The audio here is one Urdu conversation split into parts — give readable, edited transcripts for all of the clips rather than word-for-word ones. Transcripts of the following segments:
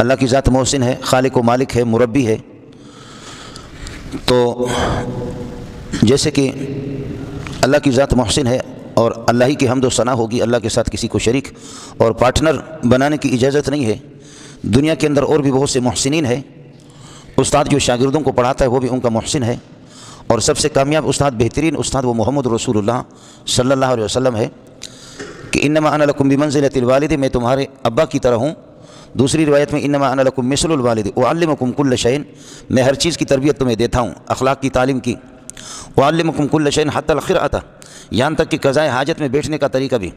اللہ کی ذات محسن ہے، خالق و مالک ہے، مربی ہے۔ تو جیسے کہ اللہ کی ذات محسن ہے اور اللہ ہی کی حمد و ثنا ہوگی، اللہ کے ساتھ کسی کو شریک اور پارٹنر بنانے کی اجازت نہیں ہے۔ دنیا کے اندر اور بھی بہت سے محسنین ہیں۔ استاد جو شاگردوں کو پڑھاتا ہے وہ بھی ان کا محسن ہے، اور سب سے کامیاب استاد، بہترین استاد وہ محمد رسول اللہ صلی اللہ علیہ وسلم ہے کہ انما انا لکم بمنزلۃ الوالد، میں تمہارے ابا کی طرح ہوں۔ دوسری روایت میں انما انا لکم مثل الوالد اعلمکم کل شیء، میں ہر چیز کی تربیت تمہیں دیتا ہوں، اخلاق کی تعلیم کی۔ اعلمکم کل شیء حتی القرأۃ، یہاں تک کہ قضائے حاجت میں بیٹھنے کا طریقہ بھی۔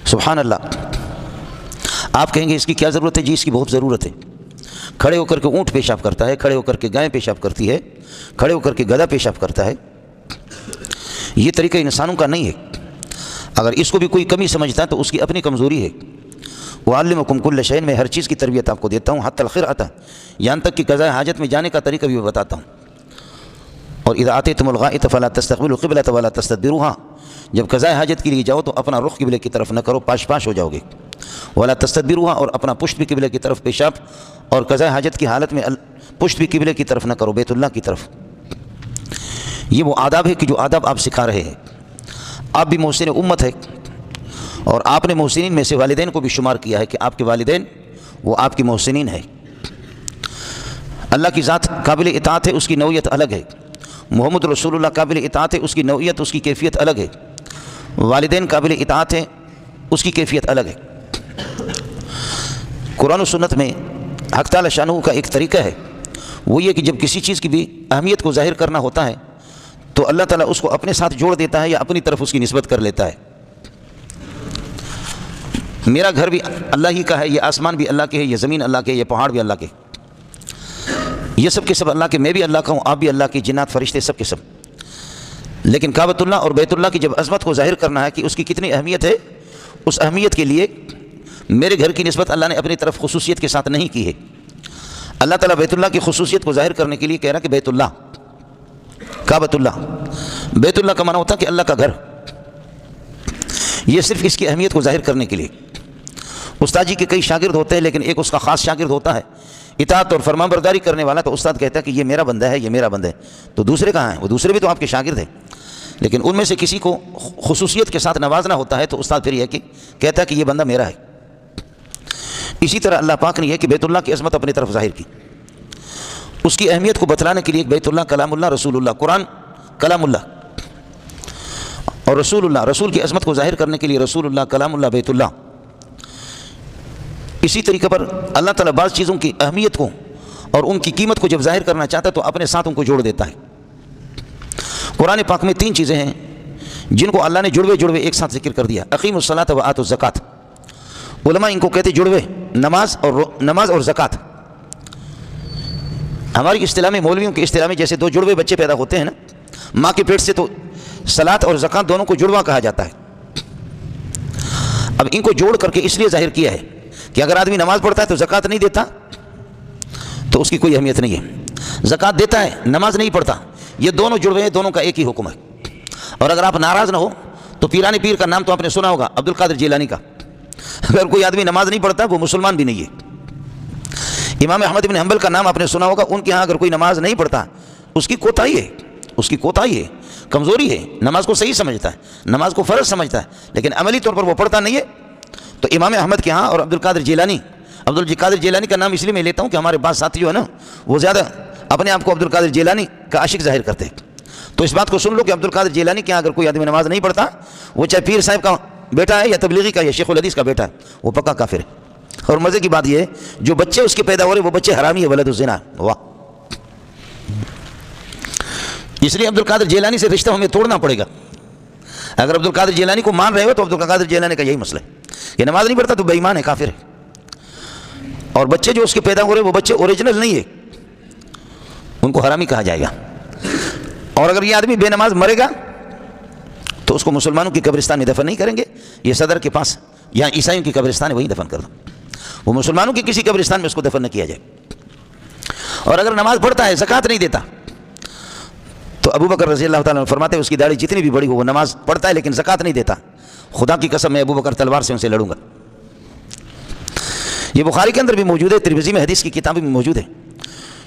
سبحان اللہ۔ آپ کہیں گے اس کی کیا ضرورت ہے؟ جی اس کی بہت ضرورت ہے۔ کھڑے ہو کر کے اونٹ پیشاب کرتا ہے، کھڑے ہو کر کے گائے پیشاب کرتی ہے، کھڑے ہو کر کے گدھا پیشاب کرتا ہے۔ یہ طریقہ انسانوں کا نہیں ہے۔ اگر اس کو بھی کوئی کمی سمجھتا ہے تو اس کی اپنی کمزوری ہے۔ وَعَلِّمُكُمْ كُلَّ شَيْءٍ، میں ہر چیز کی تربیت آپ کو دیتا ہوں، حتی القرأۃ، یہاں تک کہ قضاء حاجت میں جانے کا طریقہ بھی میں بتاتا ہوں۔ اور اذا آتیتم الغائط فلا تستقبلوا القبلۃ ولا تستدبروها، جب قضاء حاجت کے لیے جاؤ تو اپنا رخ قبلے کی طرف نہ کرو، پاش پاش ہو جاؤ گے۔ ولا تستدبروها، اور اپنا پشت بھی قبلے کی طرف پیشاب اور قضاء حاجت کی حالت میں پشت بھی قبلے کی طرف نہ کرو، بیت اللہ کی طرف۔ یہ وہ آداب ہے کہ جو آداب آپ سکھا رہے ہیں۔ آپ بھی محسن امت ہے، اور آپ نے محسنین میں سے والدین کو بھی شمار کیا ہے کہ آپ کے والدین وہ آپ کی محسنین ہے۔ اللہ کی ذات قابل اطاعت ہے، اس کی نوعیت الگ ہے۔ محمد رسول اللہ قابل اطاعت ہے، اس کی نوعیت، اس کی کیفیت الگ ہے۔ والدین قابل اطاعت ہے، اس کی کیفیت الگ ہے۔ قرآن و سنت میں حق تعالی شانہ کا ایک طریقہ ہے، وہ یہ کہ جب کسی چیز کی بھی اہمیت کو ظاہر کرنا ہوتا ہے تو اللہ تعالیٰ اس کو اپنے ساتھ جوڑ دیتا ہے یا اپنی طرف اس کی نسبت کر لیتا ہے۔ میرا گھر بھی اللہ ہی کا ہے، یہ آسمان بھی اللہ کے ہے، یہ زمین اللہ کے ہے، یہ پہاڑ بھی اللہ کے، یہ سب کے سب اللہ کے، میں بھی اللہ کا ہوں، آپ بھی اللہ کے، جنات فرشتے سب کے سب۔ لیکن کعبۃ اللہ اور بیت اللہ کی جب عظمت کو ظاہر کرنا ہے کہ اس کی کتنی اہمیت ہے، اس اہمیت کے لیے میرے گھر کی نسبت اللہ نے اپنی طرف خصوصیت کے ساتھ نہیں کی ہے۔ اللہ تعالیٰ بیت اللہ کی خصوصیت کو ظاہر کرنے کے لیے کہہ رہا کہ بیت اللہ، کعبۃ اللہ۔ بیت اللہ کا معنی ہوتا ہے کہ اللہ کا گھر، یہ صرف اس کی اہمیت کو ظاہر کرنے کے لیے۔ استاد جی کے کئی شاگرد ہوتے ہیں، لیکن ایک اس کا خاص شاگرد ہوتا ہے اطاعت اور فرمانبرداری کرنے والا، تو استاد کہتا ہے کہ یہ میرا بندہ ہے، یہ میرا بندہ ہے۔ تو دوسرے کہاں ہیں؟ وہ دوسرے بھی تو آپ کے شاگرد ہیں، لیکن ان میں سے کسی کو خصوصیت کے ساتھ نوازنا ہوتا ہے تو استاد پھر یہ کہ کہتا ہے کہ یہ بندہ میرا ہے۔ اسی طرح اللہ پاک نے یہ کہ بیت اللہ کی عظمت اپنی طرف ظاہر کی، اس کی اہمیت کو بتلانے کے لیے بیت اللہ کلام اللہ، رسول اللہ، قرآن کلام اللہ، اور رسول اللہ، رسول کی عظمت کو ظاہر کرنے کے لیے رسول اللہ، کلام اللہ، بیت اللہ۔ اسی طریقے پر اللہ تعالیٰ بعض چیزوں کی اہمیت کو اور ان کی قیمت کو جب ظاہر کرنا چاہتا ہے تو اپنے ساتھ ان کو جوڑ دیتا ہے۔ قرآن پاک میں 3 چیزیں ہیں جن کو اللہ نے جڑوے ایک ساتھ ذکر کر دیا، اقیموا الصلاۃ وآتوا الزکوٰۃ۔ علماء ان کو کہتے جڑوے، نماز اور زکوٰۃ۔ ہماری اصطلاح میں، مولویوں کی اصطلاح میں، جیسے 2 جڑوے بچے پیدا ہوتے ہیں نا ماں کے پیٹ سے، تو صلاۃ اور زکوٰۃ دونوں کو جڑواں کہا جاتا ہے۔ اب ان کو جوڑ کر کے اس لیے ظاہر کیا ہے کہ اگر آدمی نماز پڑھتا ہے تو زکوٰۃ نہیں دیتا تو اس کی کوئی اہمیت نہیں ہے، زکوٰۃ دیتا ہے نماز نہیں پڑھتا، یہ دونوں جڑوے ہیں، دونوں کا ایک ہی حکم ہے۔ اور اگر آپ ناراض نہ ہو تو پیران پیر کا نام تو آپ نے سنا ہوگا، عبد القادر جیلانی کا۔ اگر کوئی آدمی نماز نہیں پڑھتا وہ مسلمان بھی نہیں ہے۔ امام احمد بن حنبل کا نام آپ نے سنا ہوگا، ان کے ہاں اگر کوئی نماز نہیں پڑھتا اس کی کوتاہی ہے، کمزوری ہے، نماز کو صحیح سمجھتا ہے، نماز کو فرض سمجھتا ہے، لیکن عملی طور پر وہ پڑھتا نہیں ہے۔ تو امام احمد کے ہاں اور عبد القادر جیلانی کا نام اس لیے میں لیتا ہوں کہ ہمارے بعض ساتھی جو ہے نا وہ زیادہ اپنے آپ کو عبد القادر جیلانی کا عاشق ظاہر کرتے ہیں، تو اس بات کو سن لو کہ عبد القادر جیلانی کے ہاں اگر کوئی آدمی نماز نہیں پڑھتا، وہ چاہے پیر صاحب کا بیٹا ہے یا تبلیغی کا یا شیخ الحدیث کا بیٹا ہے، وہ پکا کافر ہے۔ اور مزے کی بات یہ ہے جو بچے اس کے پیدا ہو رہے وہ بچے حرامی ہے، ولد الزنا۔ واہ! اس لیے عبد القادر جیلانی سے رشتہ ہمیں توڑنا پڑے گا۔ اگر عبد القادر جیلانی کو مان رہے ہو تو عبد القادر جیلانی کا یہی مسئلہ ہے کہ نماز نہیں پڑھتا تو بے ایمان ہے، کافر ہے۔ اور بچے جو اس کے پیدا ہو رہے وہ بچے اوریجنل نہیں ہے، ان کو حرامی کہا جائے گا۔ اور اگر یہ آدمی بے نماز مرے گا تو اس کو مسلمانوں کی قبرستان میں دفن نہیں کریں گے، یہ صدر کے پاس یہاں عیسائیوں کی قبرستان ہے وہیں دفن کر دو، وہ مسلمانوں کی کسی قبرستان میں اس کو دفن نہ کیا جائے۔ اور اگر نماز پڑھتا ہے زکوٰۃ نہیں دیتا تو ابو بکر رضی اللہ تعالیٰ عنہ فرماتے ہیں اس کی داڑھی جتنی بھی بڑی ہو وہ نماز پڑھتا ہے لیکن زکوٰۃ نہیں دیتا، خدا کی قسم میں ابو بکر تلوار سے ان سے لڑوں گا۔ یہ بخاری کے اندر بھی موجود ہے، ترمذی میں حدیث کی کتابیں میں موجود ہے.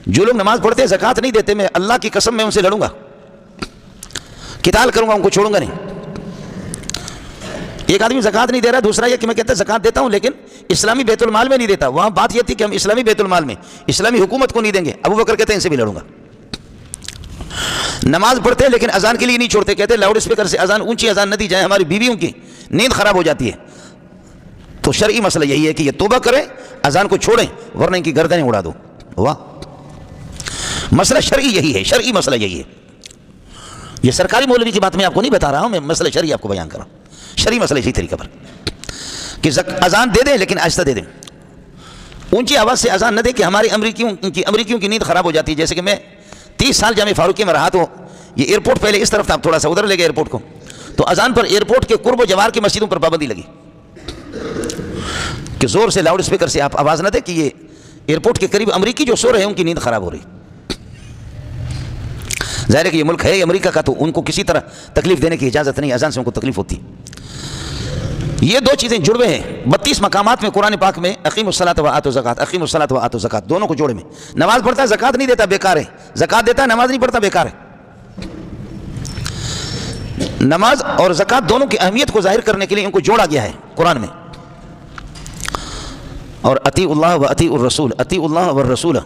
جو لوگ نماز پڑھتے ہیں زکوٰۃ نہیں دیتے، میں اللہ کی قسم میں ان سے لڑوں گا، قتال کروں گا، ان کو چھوڑوں گا نہیں. ایک آدمی زکوٰۃ نہیں دے رہا، دوسرا یہ کہ میں کہتا زکوٰۃ دیتا ہوں لیکن اسلامی بیت المال میں نہیں دیتا. وہاں بات یہ تھی کہ ہم اسلامی بیت المال میں اسلامی حکومت کو نہیں دیں گے. ابو بکر کہتے ہیں ان سے بھی لڑوں گا. نماز پڑھتے ہیں لیکن اذان کے لیے نہیں چھوڑتے، کہتے لاؤڈ اسپیکر سے اذان، اونچی اذان نہ دی جائے، ہماری بیویوں کی نیند خراب ہو جاتی ہے. تو شرعی مسئلہ یہی ہے کہ یہ توبہ کریں، اذان کو چھوڑیں، ورنہ ان کی گردنیں اڑا دو. واہ، مسئلہ شرعی یہی ہے، شرعی مسئلہ یہی ہے. یہ سرکاری مولوی کی بات میں آپ کو نہیں بتا رہا ہوں، میں مسئلہ شرعی آپ کو بیان کر رہا ہوں. شرعی مسئلہ اسی طریقہ پر کہ اذان دے دیں لیکن آہستہ دے دیں، اونچی آواز سے اذان نہ دیں کہ ہماری امریکیوں کی نیند خراب ہو جاتی ہے. جیسے کہ میں 30 سال جامعہ فاروقیہ میں رہا تو یہ ایئرپورٹ پہلے اس طرف تھا، تھوڑا سا ادھر لے گئے ایئرپورٹ کو، تو اذان پر ایئرپورٹ کے قرب و جوار کی مسجدوں پر پابندی لگی کہ زور سے لاؤڈ اسپیکر سے آپ آواز نہ دیں کہ یہ ایئرپورٹ کے قریب امریکی جو سو رہے ہیں ان کی نیند خراب ہو رہی. ظاہر ہے کہ یہ ملک ہے امریکہ کا، تو ان کو کسی طرح تکلیف دینے کی اجازت نہیں، اذان سے ان کو تکلیف ہوتی. یہ دو چیزیں جڑوے ہیں 32 مقامات میں قرآن پاک میں، اقیم الصلاۃ و آتوا الزکاۃ، اقیم الصلاۃ و آتوا الزکاۃ، دونوں کو جوڑے میں. نماز پڑھتا ہے زکوٰۃ نہیں دیتا بیکار ہے، زکوٰۃ دیتا ہے نماز نہیں پڑھتا بیکار ہے. نماز اور زکوٰۃ دونوں کی اہمیت کو ظاہر کرنے کے لیے ان کو جوڑا گیا ہے قرآن میں. اور اطیعوا اللہ و اطیعوا الرسول، اطیعوا اللہ والرسول،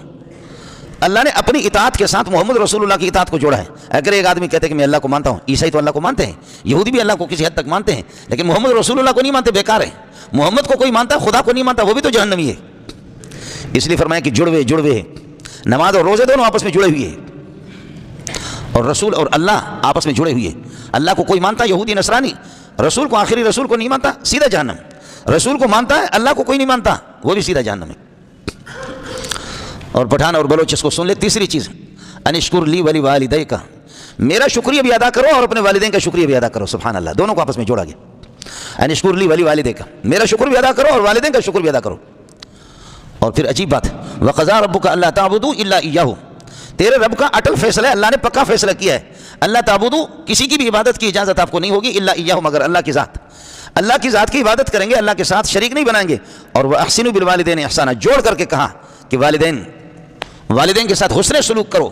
اللہ نے اپنی اطاعت کے ساتھ محمد رسول اللہ کی اطاعت کو جوڑا ہے. اگر ایک آدمی کہتے ہیں کہ میں اللہ کو مانتا ہوں، عیسائی تو اللہ کو مانتے ہیں، یہودی بھی اللہ کو کسی حد تک مانتے ہیں، لیکن محمد رسول اللہ کو نہیں مانتے، بیکار ہے. محمد کو کوئی مانتا ہے، خدا کو نہیں مانتا، وہ بھی تو جہنمی ہے. اس لیے فرمایا کہ جڑوے ہیں. نماز اور روزے دونوں آپس میں جڑے ہوئے ہیں، اور رسول اور اللہ آپس میں جڑے ہوئے ہیں. اللہ کو کوئی مانتا یہودی نصرانی، رسول کو آخری رسول کو نہیں مانتا، سیدھا جہنم. رسول کو مانتا ہے، اللہ کو کوئی نہیں مانتا، وہ بھی سیدھا جہنم ہے. اور پٹھان اور بلوچ اس کو سن لے. تیسری چیز، انشکر لی ولی والدیک، میرا شکریہ بھی ادا کرو اور اپنے والدین کا شکریہ بھی ادا کرو. سبحان اللہ، دونوں کو آپس میں جوڑا گیا. انشکر لی ولی والدیک، میرا شکر بھی ادا کرو اور والدین کا شکر بھی ادا کرو. اور پھر عجیب بات، وقضى ربک الا تعبدوا الا ایاہ، تیرے رب کا اٹل فیصلہ ہے، اللہ نے پکا فیصلہ کیا ہے. اللہ تعبدوا، کسی کی بھی عبادت کی اجازت آپ کو نہیں ہوگی، الا ایاہ، مگر اللہ کی ذات. اللہ کی ذات کی عبادت کریں گے، اللہ کے ساتھ شریک نہیں بنائیں گے. اور واحسنوا بالوالدین احسانا، جوڑ کر کے کہا کہ والدین کے ساتھ حسن سلوک کرو،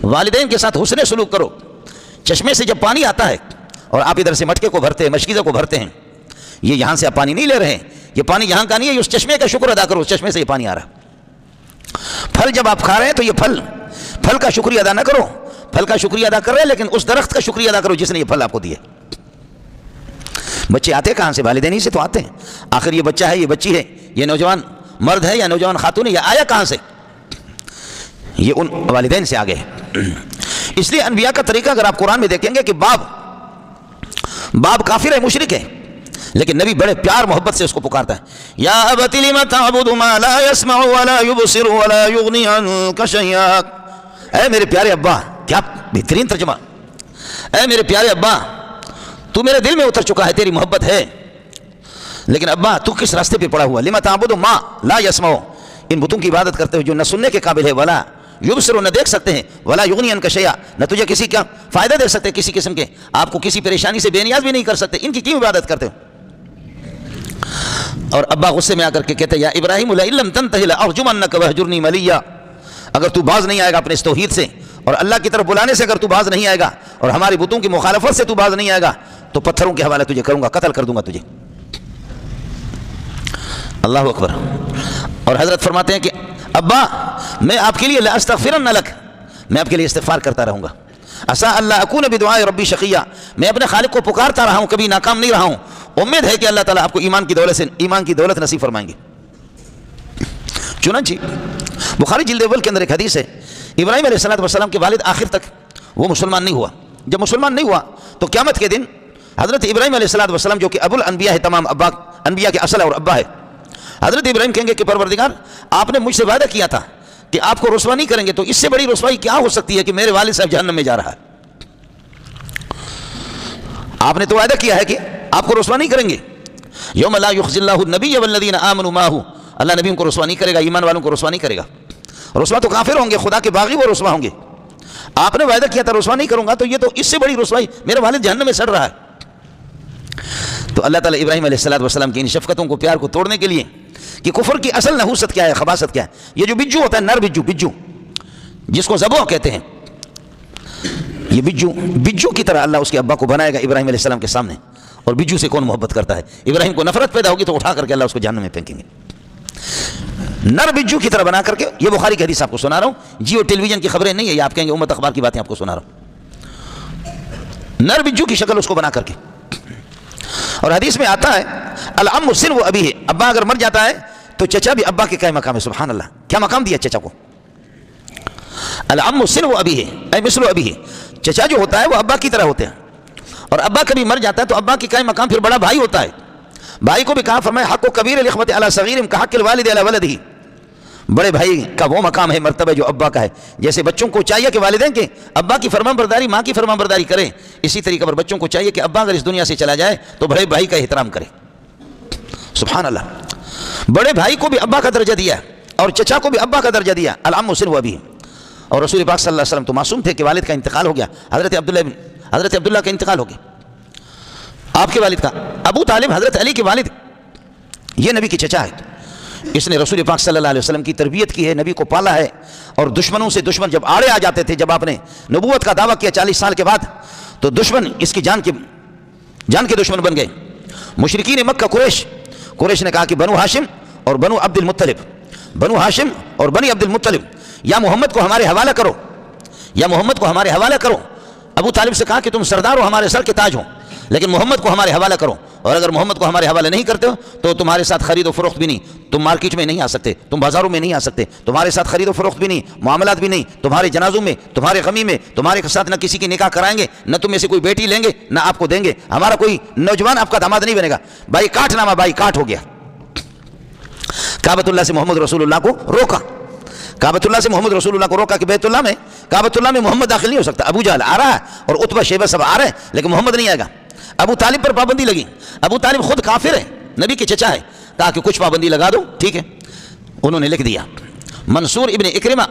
والدین کے ساتھ حسن سلوک کرو. چشمے سے جب پانی آتا ہے اور آپ ادھر سے مٹکے کو بھرتے ہیں، مشکیزہ کو بھرتے ہیں، یہ یہاں سے آپ پانی نہیں لے رہے ہیں، یہ پانی یہاں کا نہیں ہے، اس چشمے کا شکر ادا کرو، اس چشمے سے یہ پانی آ رہا ہے. پھل جب آپ کھا رہے ہیں تو یہ پھل کا شکریہ ادا نہ کرو، پھل کا شکریہ ادا کر رہے ہیں لیکن اس درخت کا شکریہ ادا کرو جس نے یہ پھل آپ کو دیے. بچے آتے کہاں سے؟ والدین ہی سے تو آتے ہیں. آخر یہ بچہ ہے، یہ بچی ہے، یہ نوجوان مرد ہے یا نوجوان خاتون ہے، یہ آیا کہاں سے؟ یہ ان والدین سے آگے ہے. اس لیے انبیاء کا طریقہ اگر آپ قرآن میں دیکھیں گے کہ باپ کافر ہے، مشرک ہے، لیکن نبی بڑے پیار محبت سے اس کو پکارتا ہے. یا ابت لم تعبد ما لا يسمع ولا يبصر ولا يغني عنك شيئا، اے میرے پیارے ابا، کیا بہترین ترجمہ، اے میرے پیارے ابا، تو میرے دل میں اتر چکا ہے، تیری محبت ہے، لیکن ابا تو کس راستے پہ پڑا ہوا؟ لم تعبد ما لا يسمع، ان بتوں کی عبادت کرتے ہو جو نہ سننے کے قابل ہے، ولا یبصر، نہ دیکھ سکتے ہیں، ولا یغنی عنک شیئا، نہ تجھے کسی کا فائدہ دے سکتے کسی قسم کے، آپ کو کسی پریشانی سے بے نیاز بھی نہیں کر سکتے، ان کی کیوں عبادت کرتے ہو؟ اور ابا غصے میں آ کر کے کہتے ہیں یا ابراہیم لئن لم تنتہ لارجمنک وہجرنی ملیا، اگر تو باز نہیں آئے گا اپنے اس توحید سے اور اللہ کی طرف بلانے سے، اگر تو باز نہیں آئے گا اور ہماری بتوں کی مخالفت سے تو باز نہیں آئے گا تو پتھروں کے حوالے تجھے کروں گا، قتل کر دوں گا تجھے. اللہ اکبر. اور حضرت فرماتے ہیں کہ ابا میں آپ کے لیے لاستغفرن لک، میں آپ کے لیے استغفار کرتا رہوں گا. عسى اللہ اکون بدعاء ربی شقیا، میں اپنے خالق کو پکارتا رہا ہوں، کبھی ناکام نہیں رہا ہوں. امید ہے کہ اللہ تعالیٰ آپ کو ایمان کی دولت نصیب فرمائیں گے. چنانچہ بخاری جلد اول کے اندر ایک حدیث ہے، ابراہیم علیہ السلام کے والد آخر تک وہ مسلمان نہیں ہوا. جب مسلمان نہیں ہوا تو قیامت کے دن حضرت ابراہیم علیہ السلام جو کہ ابو الانبیاء ہے، تمام انبیاء کے اصل اور ابا ہے، حضرت ابراہیم کہیں گے کہ پروردگار آپ نے مجھ سے وعدہ کیا تھا کہ آپ کو رسوا نہیں کریں گے، تو اس سے بڑی رسوائی کیا ہو سکتی ہے کہ میرے والد صاحب جہنم میں جا رہا ہے؟ آپ نے تو وعدہ کیا ہے کہ آپ کو رسوا نہیں کریں گے. یوم لا یخزی اللہ النبی والذین آمنوا معہ، اللہ نبیوں کو رسوا نہیں کرے گا، ایمان والوں کو رسوا نہیں کرے گا. رسوا تو کافر ہوں گے، خدا کے باغی وہ رسوا ہوں گے. آپ نے وعدہ کیا تھا رسوا نہیں کروں گا، تو یہ تو اس سے بڑی رسوائی، میرے والد جہنم میں سڑ رہا ہے. تو اللہ تعالیٰ ابراہیم علیہ السلام کی ان شفقتوں کو، پیار کو توڑنے کے لیے کہ کفر کی اصل نحوست کیا ہے، خباثت کیا ہے، یہ جو بجو ہوتا ہے، نر بجو جس کو ذبح کہتے ہیں، یہ بجو کی طرح اللہ اس کے ابا کو بنائے گا ابراہیم علیہ السلام کے سامنے. اور بجو سے کون محبت کرتا ہے؟ ابراہیم کو نفرت پیدا ہوگی تو اٹھا کر کے اللہ اس کو جہنم میں پھینکیں گے. نر بجو کی طرح بنا کر کے، یہ بخاری کی حدیث آپ کو سنا رہا ہوں، جیو ٹیلی ویژن کی خبریں نہیں ہے، یہ آپ کہیں گے امت اخبار کی باتیں آپ کو سنا رہا ہوں. نر بجو کی شکل اس کو بنا کر کے. اور حدیث میں آتا ہے العم سنو ابیہ، ابا اگر مر جاتا ہے تو چچا بھی ابا کے کیا مقام ہے. سبحان اللہ، کیا مقام دیا چچا کو. العم سنو ابیہ اے مثل ابیہ، چچا جو ہوتا ہے وہ ابا کی طرح ہوتے ہیں. اور ابا کبھی مر جاتا ہے تو ابا کی قائم مقام پھر بڑا بھائی ہوتا ہے. بھائی کو بھی کہا فرمایا حق و کبیر الاخوۃ علی صغیرہم کحق الوالد علی ولدہ، بڑے بھائی کا وہ مقام ہے، مرتبہ جو ابا کا ہے. جیسے بچوں کو چاہیے کہ والدین کے ابا کی فرمان برداری، ماں کی فرمان برداری کریں، اسی طریقے پر بچوں کو چاہیے کہ ابا اگر اس دنیا سے چلا جائے تو بڑے بھائی کا احترام کرے. سبحان اللہ، بڑے بھائی کو بھی ابا کا درجہ دیا اور چچا کو بھی ابا کا درجہ دیا. العم سنو ابیہ. اور رسول پاک صلی اللہ علیہ وسلم تو معصوم تھے کہ والد کا انتقال ہو گیا. حضرت عبداللہ کا انتقال ہو گیا. آپ کے والد کا ابو طالب حضرت علی کے والد، یہ نبی کے چچا ہے. اس نے رسول پاک صلی اللہ علیہ وسلم کی تربیت کی ہے، نبی کو پالا ہے. اور دشمنوں سے دشمن جب آڑے آ جاتے تھے، جب آپ نے نبوت کا دعویٰ کیا 40 سال کے بعد، تو دشمن اس کی جان کے دشمن بن گئے. مشرکین مکہ قریش نے کہا کہ بنو ہاشم اور بنو عبد المطلب یا محمد کو ہمارے حوالہ کرو. ابو طالب سے کہا کہ تم سردار ہو، ہمارے سر کے تاج ہو، لیکن محمد کو ہمارے حوالہ کرو. اور اگر محمد کو ہمارے حوالے نہیں کرتے ہو تو تمہارے ساتھ خرید و فروخت بھی نہیں، تم مارکیٹ میں نہیں آ سکتے، تم بازاروں میں نہیں آ سکتے، تمہارے ساتھ خرید و فروخت بھی نہیں، معاملات بھی نہیں، تمہارے جنازوں میں، تمہارے غمی میں، تمہارے ساتھ نہ کسی کی نکاح کرائیں گے، نہ تم میں سے کوئی بیٹی لیں گے، نہ آپ کو دیں گے، ہمارا کوئی نوجوان آپ کا داماد نہیں بنے گا. بائی کاٹ نامہ بائی کاٹ ہو گیا. کعبۃ اللہ سے محمد رسول اللہ کو روکا کہ بیت اللہ میں، کعبۃ اللہ میں محمد داخل نہیں ہو سکتا. ابو جہل آ رہا ہے اور عتبہ شیبہ سب آ رہے ہیں، لیکن محمد نہیں آئے گا. ابو طالب پر پابندی لگی. ابو طالب خود کافر ہے، نبی کے چچا ہے، کہا کہ کچھ پابندی لگا دو. ٹھیک ہے، انہوں نے لکھ دیا. منصور ابن اکرمہ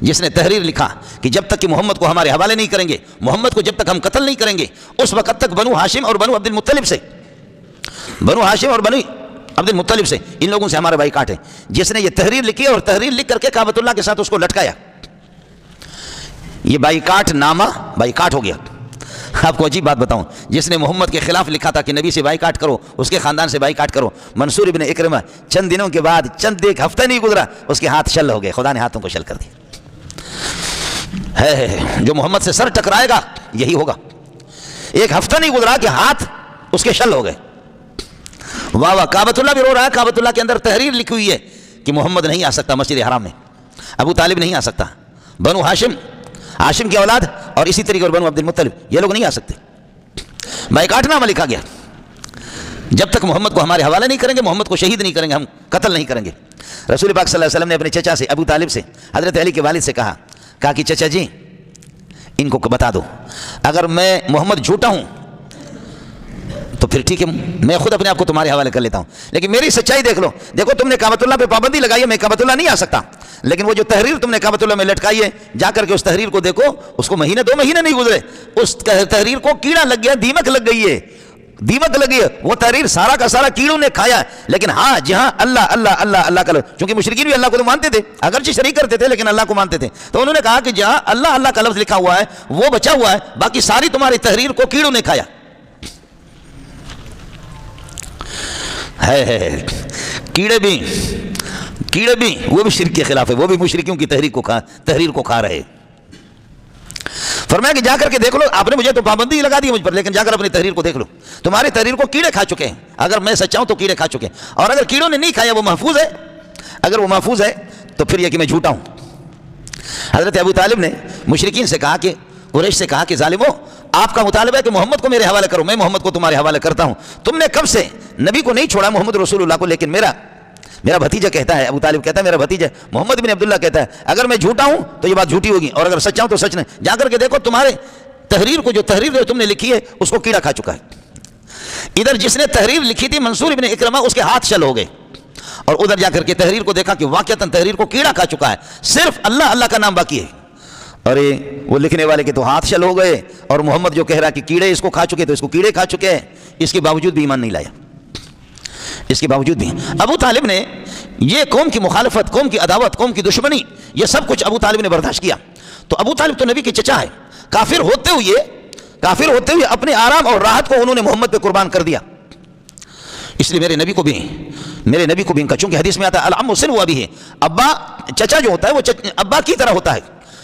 جس نے تحریر لکھا کہ جب تک کہ محمد کو ہمارے حوالے نہیں کریں گے، محمد کو جب تک ہم قتل نہیں کریں گے، اس وقت تک بنو ہاشم اور بنو عبد المطلب سے ان لوگوں سے ہمارے بھائی کاٹے. جس نے یہ تحریر لکھی اور تحریر لکھ کر کے کعبۃ اللہ کے ساتھ اس کو لٹکایا، یہ بائی کاٹ نامہ بائی کاٹ ہو گیا. آپ کو عجیب بات بتاؤں، جس نے محمد کے خلاف لکھا تھا کہ نبی سے بائی کاٹ کرو، اس کے خاندان سے بائی کاٹ کرو، منصور ابن اکرمہ، چند دنوں کے بعد، ایک ہفتہ نہیں گزرا، اس کے ہاتھ شل ہو گئے. خدا نے ہاتھوں کو شل کر دیا. جو محمد سے سر ٹکرائے گا یہی ہوگا. ایک ہفتہ نہیں گزرا کہ ہاتھ اس کے شل ہو گئے. واہ واہ. کعبۃ اللہ بھی رو رہا ہے. کعبۃ اللہ کے اندر تحریر لکھی ہوئی ہے کہ محمد نہیں آ سکتا مسجد حرام میں، ابو طالب نہیں آ سکتا، بنو ہاشم کی اولاد اور اسی طریقے اور بنو عبد المطلب یہ لوگ نہیں آ سکتے. بائیکاٹ نامہ لکھا گیا، جب تک محمد کو ہمارے حوالے نہیں کریں گے، محمد کو شہید نہیں کریں گے، ہم قتل نہیں کریں گے. رسول پاک صلی اللہ علیہ وسلم نے اپنے چچا سے، ابو طالب سے، حضرت علی کے والد سے کہا کہ چچا جی ان کو بتا دو، اگر میں محمد جھوٹا ہوں تو پھر ٹھیک ہے، میں خود اپنے آپ کو تمہارے حوالے کر لیتا ہوں، لیکن میری سچائی دیکھ لو. دیکھو تم نے کعبۃ اللہ پہ پابندی لگائی ہے، میں کعبۃ اللہ نہیں آ سکتا، لیکن وہ جو تحریر تم نے کعبۃ اللہ میں لٹکائی ہے، جا کر کے اس تحریر کو دیکھو. اس کو مہینے 2 مہینے نہیں گزرے، اس تحریر کو کیڑا لگ گیا، دیمک لگ گئی ہے. وہ تحریر سارا کا سارا کیڑوں نے کھایا. لیکن ہاں جہاں اللہ اللہ اللہ اللہ کا، چونکہ مشرکین بھی اللہ کو تو مانتے تھے، اگرچہ شریک کرتے تھے لیکن اللہ کو مانتے تھے، تو انہوں نے کہا کہ جہاں اللہ اللہ کا لفظ لکھا ہوا ہے وہ بچا ہوا ہے، باقی ساری تمہاری تحریر کو کیڑوں نے کھایا. کیڑے بھی وہ بھی شرک کے خلاف ہے، وہ بھی مشرکیوں کی تحریر کو کھا رہے. فرمایا کہ جا کر کے دیکھ لو، آپ نے مجھے تو پابندی لگا دی مجھ پر، لیکن جا کر اپنی تحریر کو دیکھ لو، تمہاری تحریر کو کیڑے کھا چکے ہیں. اگر میں سچا ہوں تو کیڑے کھا چکے ہیں، اور اگر کیڑوں نے نہیں کھایا وہ محفوظ ہے. اگر وہ محفوظ ہے تو پھر یہ کہ میں جھوٹا ہوں. حضرت ابو طالب نے مشرکین سے کہا کہ قریش سے کہا کہ ظالمو، آپ کا مطالبہ ہے کہ محمد کو میرے حوالے کرو، میں محمد کو تمہارے حوالے کرتا ہوں. تم نے کب سے نبی کو نہیں چھوڑا، محمد رسول اللہ کو، لیکن میرا بھتیجا کہتا ہے، ابو طالب کہتا ہے میرا بھتیجا محمد بن عبداللہ کہتا ہے اگر میں جھوٹا ہوں تو یہ بات جھوٹی ہوگی، اور اگر سچا ہوں تو سچ نہیں. جا کر کے دیکھو تمہارے تحریر کو، جو تحریر تم نے لکھی ہے اس کو کیڑا کھا چکا ہے. ادھر جس نے تحریر لکھی تھی منصور ابن اکرمہ، اس کے ہاتھ شل ہو گئے، اور ادھر جا کر کے تحریر کو دیکھا کہ واقعتاً تحریر کو کیڑا کھا چکا ہے، صرف اللہ اللہ کا نام باقی ہے. اور وہ لکھنے والے کے تو ہاتھ شل ہو گئے، اور محمد جو کہہ رہا کہ کیڑے اس کو کھا چکے، تو اس کو کیڑے کھا چکے ہیں، اس کے باوجود بھی ایمان نہیں لایا، اس کے باوجود بھی۔ ابو طالب نے یہ قوم کی مخالفت، قوم کی عداوت، قوم کی دشمنی، یہ سب کچھ ابو طالب نے برداشت کیا۔ تو ابو طالب تو نبی کے چچا ہے، کافر ہوتے ہوئے اپنے آرام اور راحت کو انہوں نے محمد پہ قربان کر دیا۔ اس لیے میرے نبی کو بھی ان کا، چونکہ حدیث میں آتا ہے العم سن ہوا بھی ہے، ابا چچا جو ہوتا ہے وہ ابا کی طرح ہوتا ہے،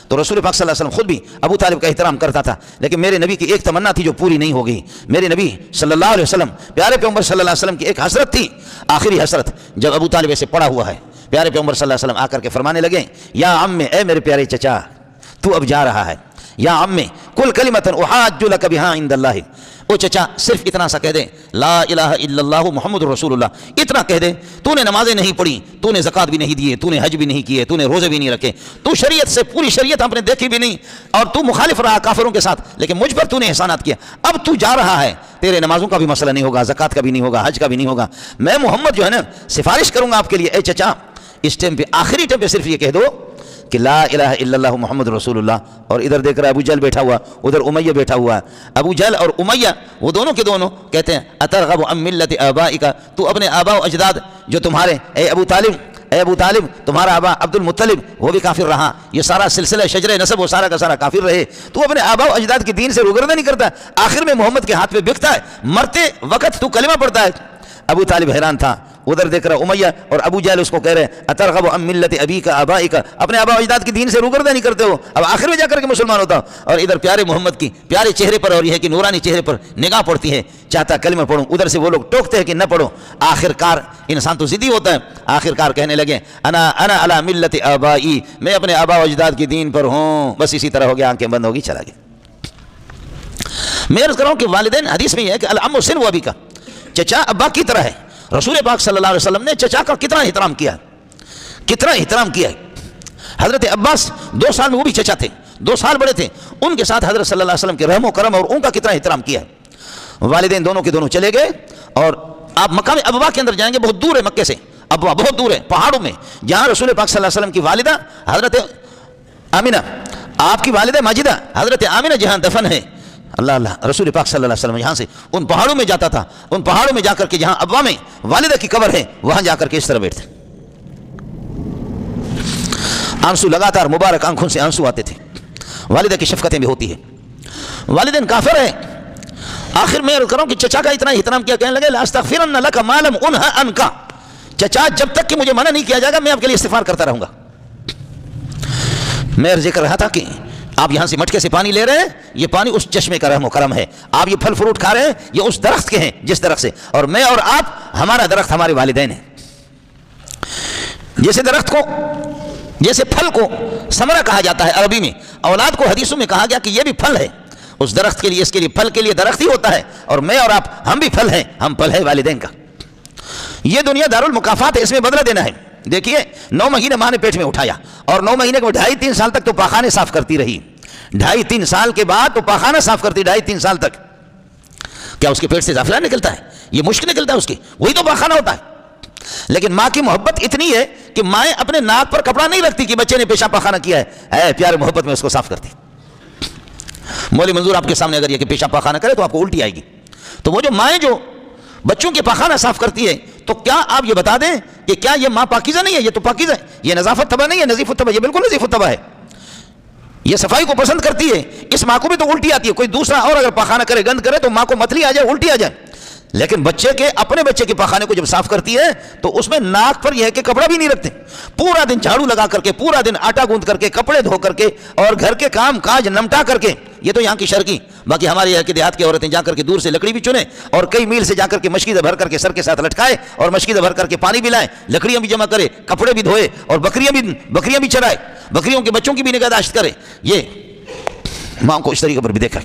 تو رسول پاک صلی اللہ علیہ وسلم خود بھی ابو طالب کا احترام کرتا تھا۔ لیکن میرے نبی کی ایک تمنا تھی جو پوری نہیں ہو گئی۔ میرے نبی صلی اللہ علیہ وسلم، پیارے پیغمبر صلی اللہ علیہ وسلم کی ایک حسرت تھی، آخری حسرت، جب ابو طالب ایسے پڑا ہوا ہے، پیارے پیغمبر صلی اللہ علیہ وسلم آ کر کے فرمانے لگے یا عم، اے میرے پیارے چچا، تو اب جا رہا ہے، یا عم کل کلمۃ احاج لک بہا عند اللہ، او چچا صرف اتنا سا کہہ دے لا الہ الا اللہ محمد رسول اللہ، اتنا کہہ دے، تو نے نمازیں نہیں پڑھی، تو نے زکوٰۃ بھی نہیں دیے، تو نے حج بھی نہیں کیے، تو نے روزے بھی نہیں رکھے، تو شریعت سے پوری شریعت ہم نے دیکھی بھی نہیں، اور تو مخالف رہا کافروں کے ساتھ، لیکن مجھ پر تو نے احسانات کیا، اب تو جا رہا ہے، تیرے نمازوں کا بھی مسئلہ نہیں ہوگا، زکوٰۃ کا بھی نہیں ہوگا، حج کا بھی نہیں ہوگا، میں محمد جو ہے نا سفارش کروں گا آپ کے لیے، اے چچا اس ٹائم پہ، آخری ٹائم پہ صرف یہ کہہ دو کہ لا الہ الا اللہ محمد رسول اللہ۔ اور ادھر دیکھ رہا ہے ابو جہل بیٹھا ہوا، ادھر امیہ بیٹھا ہوا ہے، ابو جہل اور امیہ وہ دونوں کے دونوں کہتے ہیں اترغب عن ملت آبائک، تو اپنے آباء و اجداد جو تمہارے، اے ابو طالب تمہارا آبا عبد المطلب وہ بھی کافر رہا، یہ سارا سلسلہ شجر نسب وہ سارا کا سارا کافر رہے، تو اپنے آباء و اجداد کے دین سے روگردہ نہیں کرتا، آخر میں محمد کے ہاتھ پہ بکتا ہے، مرتے وقت تو کلمہ پڑھتا ہے۔ ابو طالب حیران تھا، ادھر دیکھ رہا امیہ اور ابو جہل اس کو کہہ رہے اترغب عن ملت ابیک آبائک، اپنے آباء و اجداد کی دین سے روگردہ نہیں کرتے ہو، اب آخر میں جا کر کے مسلمان ہوتا ہو، اور ادھر پیارے محمد کی پیارے چہرے پر اور یہ ہے کہ نورانی چہرے پر نگاہ پڑتی ہے، چاہتا کلمہ پڑھوں، ادھر سے وہ لوگ ٹوکتے ہیں کہ نہ پڑھو، آخر کار انسان تو ضدی ہوتا ہے، آخر کار کہنے لگے انا علی ملت آبائی، میں اپنے آباء و اجداد کی دین پر ہوں، بس اسی طرح ہو گیا، آنکھیں بند ہوگی، چلا گیا۔ میں عرض کر رہا ہوں کہ والدین، حدیث میں یہ ہے کہ العم سن و ابی کا، چچا ابا کی طرح ہے۔ رسول پاک صلی اللہ علیہ وسلم نے چچا کا کتنا احترام کیا ہے۔ حضرت عباس 2 سال میں وہ بھی چچا تھے، 2 سال بڑے تھے، ان کے ساتھ حضرت صلی اللہ علیہ وسلم کے رحم و کرم اور ان کا کتنا احترام کیا ہے۔ والدین دونوں کے دونوں چلے گئے، اور آپ مقام ابوا کے اندر جائیں گے، بہت دور ہے مکے سے، ابوا بہت دور ہے پہاڑوں میں، جہاں رسول پاک صلی اللہ علیہ وسلم کی والدہ حضرت آمنہ، آپ کی والدہ ماجدہ حضرت آمنہ جہاں دفن ہے، اللہ رسول پاک صلی اللہ علیہ وسلم یہاں سے ان پہاڑوں میں جاتا تھا، ان پہاڑوں میں جا کر کے جہاں ابوا میں والدہ کی قبر ہے، وہاں جا کر کے اس طرح بیٹھتے، آنسو لگاتار مبارک آنکھوں سے آنسو آتے تھے، والدہ کی شفقتیں بھی ہوتی ہے، والدین کافر ہے۔ آخر میں عرض کروں کہ چچا کا اتنا احترام کیا، کہنے لگے لاستغفرن لک ما لم انہ عنک، چچا جب تک کہ مجھے منع نہیں کیا جائے گا میں آپ کے لیے استغفار کرتا رہوں گا۔ میں ذکر رہا تھا کہ آپ یہاں سے مٹکے سے پانی لے رہے ہیں، یہ پانی اس چشمے کا رحم و کرم ہے، آپ یہ پھل فروٹ کھا رہے ہیں، یہ اس درخت کے ہیں جس درخت سے، اور میں اور آپ، ہمارا درخت ہمارے والدین ہیں۔ جیسے پھل کو ثمرہ کہا جاتا ہے عربی میں، اولاد کو حدیثوں میں کہا گیا کہ یہ بھی پھل ہے، اس درخت کے لیے، اس کے لیے پھل کے لیے درخت ہی ہوتا ہے، اور میں اور آپ ہم بھی پھل ہیں، ہم پھل ہے والدین کا۔ یہ دنیا دارالمکافات ہے، اس میں بدلہ دینا ہے۔ دیکھیے 9 مہینے ماں نے پیٹ میں اٹھایا، اور 9 مہینے کے 2.5-3 سال تک تو پاخانے صاف کرتی رہی، 2.5-3 سال کے بعد تو پاخانہ صاف کرتی، 2.5-3 سال تک۔ کیا اس کے پیٹ سے زعفران نکلتا ہے؟ یہ مشک نکلتا ہے اس کی، وہی تو پاخانہ ہوتا ہے۔ لیکن ماں کی محبت اتنی ہے کہ مائیں اپنے ناک پر کپڑا نہیں رکھتی کہ بچے نے پیشاب پاخانہ کیا ہے، پیار محبت میں اس کو صاف کرتی۔ مولوی منظور آپ کے سامنے اگر یہ کہ پیشاب پاخانہ کرے تو آپ کو الٹی آئے گی، تو وہ جو مائیں جو بچوں کے پاخانہ صاف کرتی ہے، تو کیا آپ یہ بتا دیں کہ کیا یہ ماں پاکیزہ نہیں ہے؟ یہ تو پاکیزہ ہے، یہ نظافت طبع نہیں ہے، نظیف الطبع، یہ بالکل نظیف الطبع ہے، یہ صفائی کو پسند کرتی ہے۔ اس ماں کو بھی تو الٹی آتی ہے، کوئی دوسرا اور اگر پاخانہ کرے، گند کرے تو ماں کو متلی آ جائے، الٹی آ جائے، لیکن اپنے بچے کے پاخانے کو جب صاف کرتی ہے تو اس میں ناک پر یہ ہے کہ کپڑا بھی نہیں رکھتے، پورا دن جھاڑو لگا کر کے، پورا دن آٹا گوندھ کر کے، کپڑے دھو کر کے، اور گھر کے کام کاج نمٹا کر کے، یہ تو یہاں کی شرقی، باقی ہمارے یہاں کے دیہات کی عورتیں جا کر کے دور سے لکڑی بھی چنیں، اور کئی میل سے جا کر کے مشکیزہ بھر کر کے سر کے ساتھ لٹکائے، اور مشکیزہ بھر کر کے پانی بھی لائے، لکڑیاں بھی جمع کرے، کپڑے بھی دھوئے، اور بکریاں بھی چرائے، بکریوں کے بچوں کی بھی نگہداشت کرے۔ یہ ماں کو اس طریقے پر بھی دیکھا۔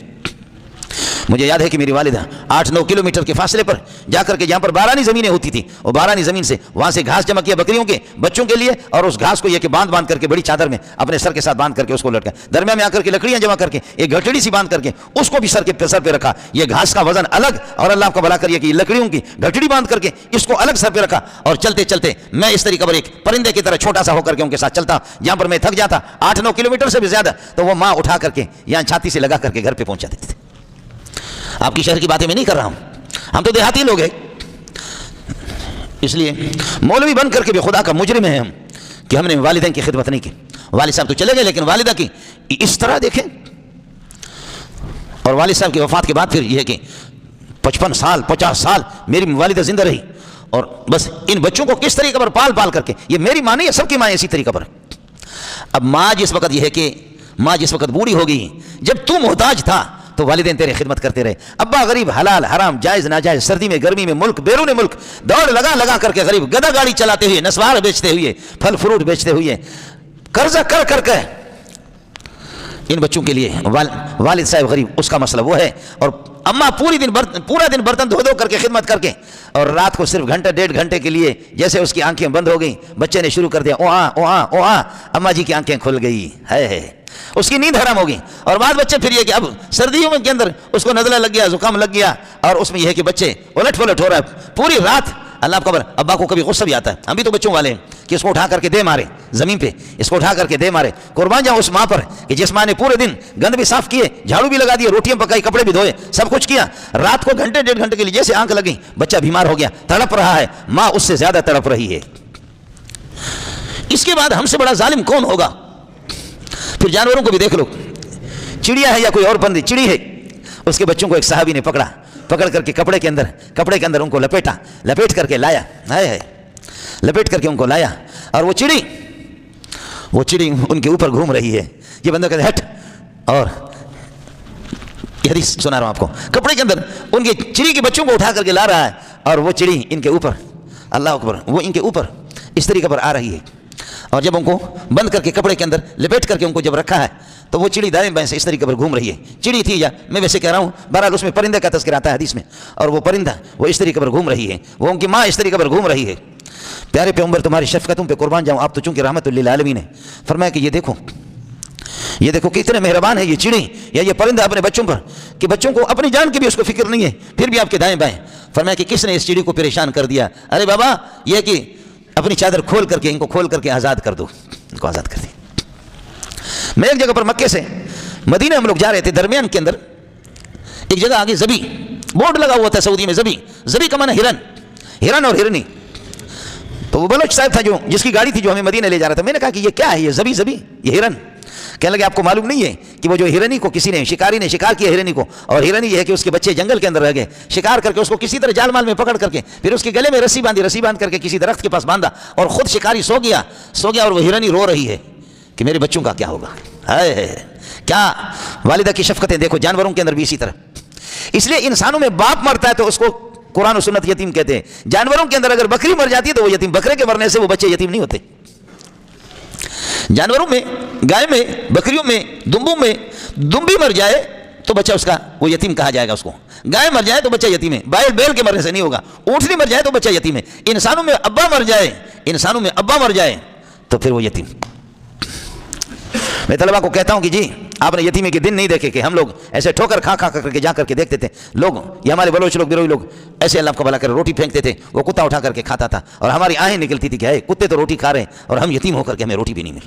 مجھے یاد ہے کہ میری والدہ 8-9 کلومیٹر کے فاصلے پر جا کر کے جہاں پر بارانی زمینیں ہوتی تھیں وہ بارانی زمین سے وہاں سے گھاس جمع کیا بکریوں کے بچوں کے لیے, اور اس گھاس کو یہ کہ باندھ کر کے بڑی چادر میں اپنے سر کے ساتھ باندھ کر کے اس کو لٹکا, درمیان میں آ کر کے لکڑیاں جمع کر کے ایک گھٹڑی سی باندھ کر کے اس کو بھی سر پہ رکھا. یہ گھاس کا وزن الگ, اور اللہ کا بھلا کریے کہ یہ لکڑیوں کی گھٹڑی باندھ کر کے اس کو الگ سر پہ رکھا, اور چلتے چلتے میں اس طریقے پر ایک پرندے کی طرح چھوٹا سا ہو کر کے ان کے ساتھ چلتا. جہاں پر میں تھک جاتا 8-9 کلومیٹر سے بھی زیادہ, تو وہ ماں اٹھا کر کے یہاں چھاتی سے لگا کر کے گھر پہ پہنچا دیتے تھے. آپ کی شہر کی باتیں میں نہیں کر رہا ہوں, ہم تو دیہاتی لوگ ہیں. اس لیے مولوی بن کر کے بھی خدا کا مجرم ہے ہم کہ ہم نے والدین کی خدمت نہیں کی. والد صاحب تو چلے گئے لیکن والدہ کی اس طرح دیکھیں. اور والد صاحب کی وفات کے بعد پھر یہ ہے کہ 55 سال 50 سال میری والدہ زندہ رہی, اور بس ان بچوں کو کس طریقے پر پال کر کے, یہ میری ماں نہیں ہے, سب کی ماں اسی طریقے پر. اب ماں جس وقت یہ ہے کہ ماں جس وقت بوڑھی ہو گئی, جب تو محتاج تھا تو والدین تیرے خدمت کرتے رہے. ابا غریب, حلال حرام, جائز ناجائز, سردی میں گرمی میں, ملک بیرون ملک دوڑ لگا کر کے غریب گدا گاڑی چلاتے ہوئے, نسوار بیچتے ہوئے, پھل فروٹ بیچتے ہوئے, قرضہ کر کے ان بچوں کے لیے. والد صاحب غریب, اس کا مسئلہ وہ ہے. اور اماں پورا دن برتن دھو کر کے خدمت کر کے, اور رات کو صرف گھنٹہ 1.5 گھنٹے کے لیے جیسے اس کی آنکھیں بند ہو گئیں, بچے نے شروع کر دیا او آ, اماں جی کی آنکھیں کھل گئی ہے, اس کی نیند حرام ہوگی. اور بعض بچے پھر یہ کہ اب سردیوں میں کے اندر اس کو نزلہ لگ گیا, زکام لگ گیا, اور اس میں یہ ہے کہ بچے الٹ پلٹ ہو رہا ہے پوری رات. اللہ آپ خبر, ابا کو کبھی غصہ بھی آتا ہے, ہم بھی تو بچوں والے ہیں, کہ اس کو اٹھا کر کے دے مارے زمین پہ, اس کو اٹھا کر کے دے مارے. قربان جاؤں اس ماں پر کہ جس ماں نے پورے دن گند بھی صاف کیے, جھاڑو بھی لگا دیے, روٹیاں پکائی, کپڑے بھی دھوئے, سب کچھ کیا, رات کو گھنٹے 1.5 گھنٹے کے لیے جیسے آنکھ لگی, بچہ بیمار ہو گیا, تڑپ رہا ہے, ماں اس سے زیادہ تڑپ رہی ہے. اس کے بعد ہم سے بڑا ظالم کون ہوگا؟ پھر جانوروں کو بھی دیکھ لو, چڑیا ہے یا کوئی اور پرندی, چڑی ہے, اس کے بچوں کو ایک صحابی نے پکڑ کر کے کپڑے کے اندر ان کو لپیٹ کر کے لایا, لپیٹ کر کے ان کو لایا, اور وہ چڑی ان کے اوپر گھوم رہی ہے. یہ بندہ کہتے ہٹ, اور یہ حدیث سنا رہا ہوں آپ کو, کپڑے کے اندر ان کے چڑی کے بچوں کو اٹھا کر کے لا رہا ہے, اور وہ چڑی ان کے اوپر, اللہ اکبر, وہ ان کے اوپر اس طریقے پر آ رہی ہے. اور جب ان کو بند کر کے کپڑے کے اندر لپیٹ کر کے ان کو جب رکھا ہے, تو وہ چڑی دائیں بائیں سے اس طریقے پر گھوم رہی ہے. چڑی تھی یا میں ویسے کہہ رہا ہوں, بہرحال اس میں پرندے کا تذکرہ آتا ہے حدیث میں, اور وہ پرندہ وہ اس طریقے پر گھوم رہی ہے, وہ ان کی ماں اس طریقے پر گھوم رہی ہے. پیارے پیغمبر تمہاری شفقتوں پہ قربان جاؤں, آپ تو چونکہ رحمت للعالمین ہے. فرمایا کہ یہ دیکھو کتنے مہربان ہے یہ چڑی یا یہ پرندہ اپنے بچوں پر, کہ بچوں کو اپنی جان کی بھی اس کو فکر نہیں ہے, پھر بھی آپ کے دائیں بائیں. فرمایا کہ کس نے اس چڑی کو پریشان کر دیا؟ ارے بابا, یہ کہ اپنی چادر کھول کر کے آزاد کر دو, ان کو آزاد کر دی. میں ایک جگہ پر مکے سے مدینہ ہم لوگ جا رہے تھے, درمیان کے اندر ایک جگہ آگے زبی بورڈ لگا ہوا تھا سعودی میں, زبی کا معنی ہرن اور ہرنی. تو وہ بلوچ صاحب تھا جس کی گاڑی تھی جو ہمیں مدینہ لے جا رہا تھا. میں نے کہا کہ یہ کیا ہے, یہ زبی یہ ہرن. کہنے لگے آپ کو معلوم نہیں ہے کہ وہ جو ہرنی کو کسی نے, شکاری نے شکار کیا ہرنی کو, اور ہرنی یہ ہے کہ اس کے بچے جنگل کے اندر رہ گئے, شکار کر کے اس کو کسی طرح جال مال میں پکڑ کر کے پھر اس کے گلے میں رسی باندھ کر کے کسی درخت کے پاس باندھا, اور خود شکاری سو گیا, اور وہ ہرنی رو رہی ہے کہ میرے بچوں کا کیا ہوگا. کیا والدہ کی شفقتیں دیکھو, جانوروں کے اندر بھی اسی طرح. اس لیے انسانوں میں باپ مرتا ہے تو اس کو قرآن و سنت یتیم کہتے ہیں. جانوروں کے اندر اگر بکری مر جاتی ہے تو وہ یتیم, بکرے کے مرنے سے وہ بچے یتیم نہیں ہوتے. جانوروں میں, گائے میں, بکریوں میں, دمبوں میں, دمبی مر جائے تو بچہ اس کا وہ یتیم کہا جائے گا اس کو. گائے مر جائے تو بچہ یتیم ہے, بیل کے مرنے سے نہیں ہوگا. اونٹنی مر جائے تو بچہ یتیم ہے. انسانوں میں ابا مر جائے تو پھر وہ یتیم. میں طلبا کو کہتا ہوں کہ جی آپ نے یتیمی کے دن نہیں دیکھے کہ ہم لوگ ایسے ٹھوکر کھا کر کے جا کر کے دیکھتے تھے. لوگ یہ ہمارے بلوچ لوگ, بیروئی لوگ ایسے اللہ کو بھلا کر روٹی پھینکتے تھے, وہ کتا اٹھا کر کے کھاتا تھا, اور ہماری آہیں نکلتی تھی کہ ہے کتے تو روٹی کھا رہے ہیں اور ہم یتیم ہو کر کے ہمیں روٹی بھی نہیں مل.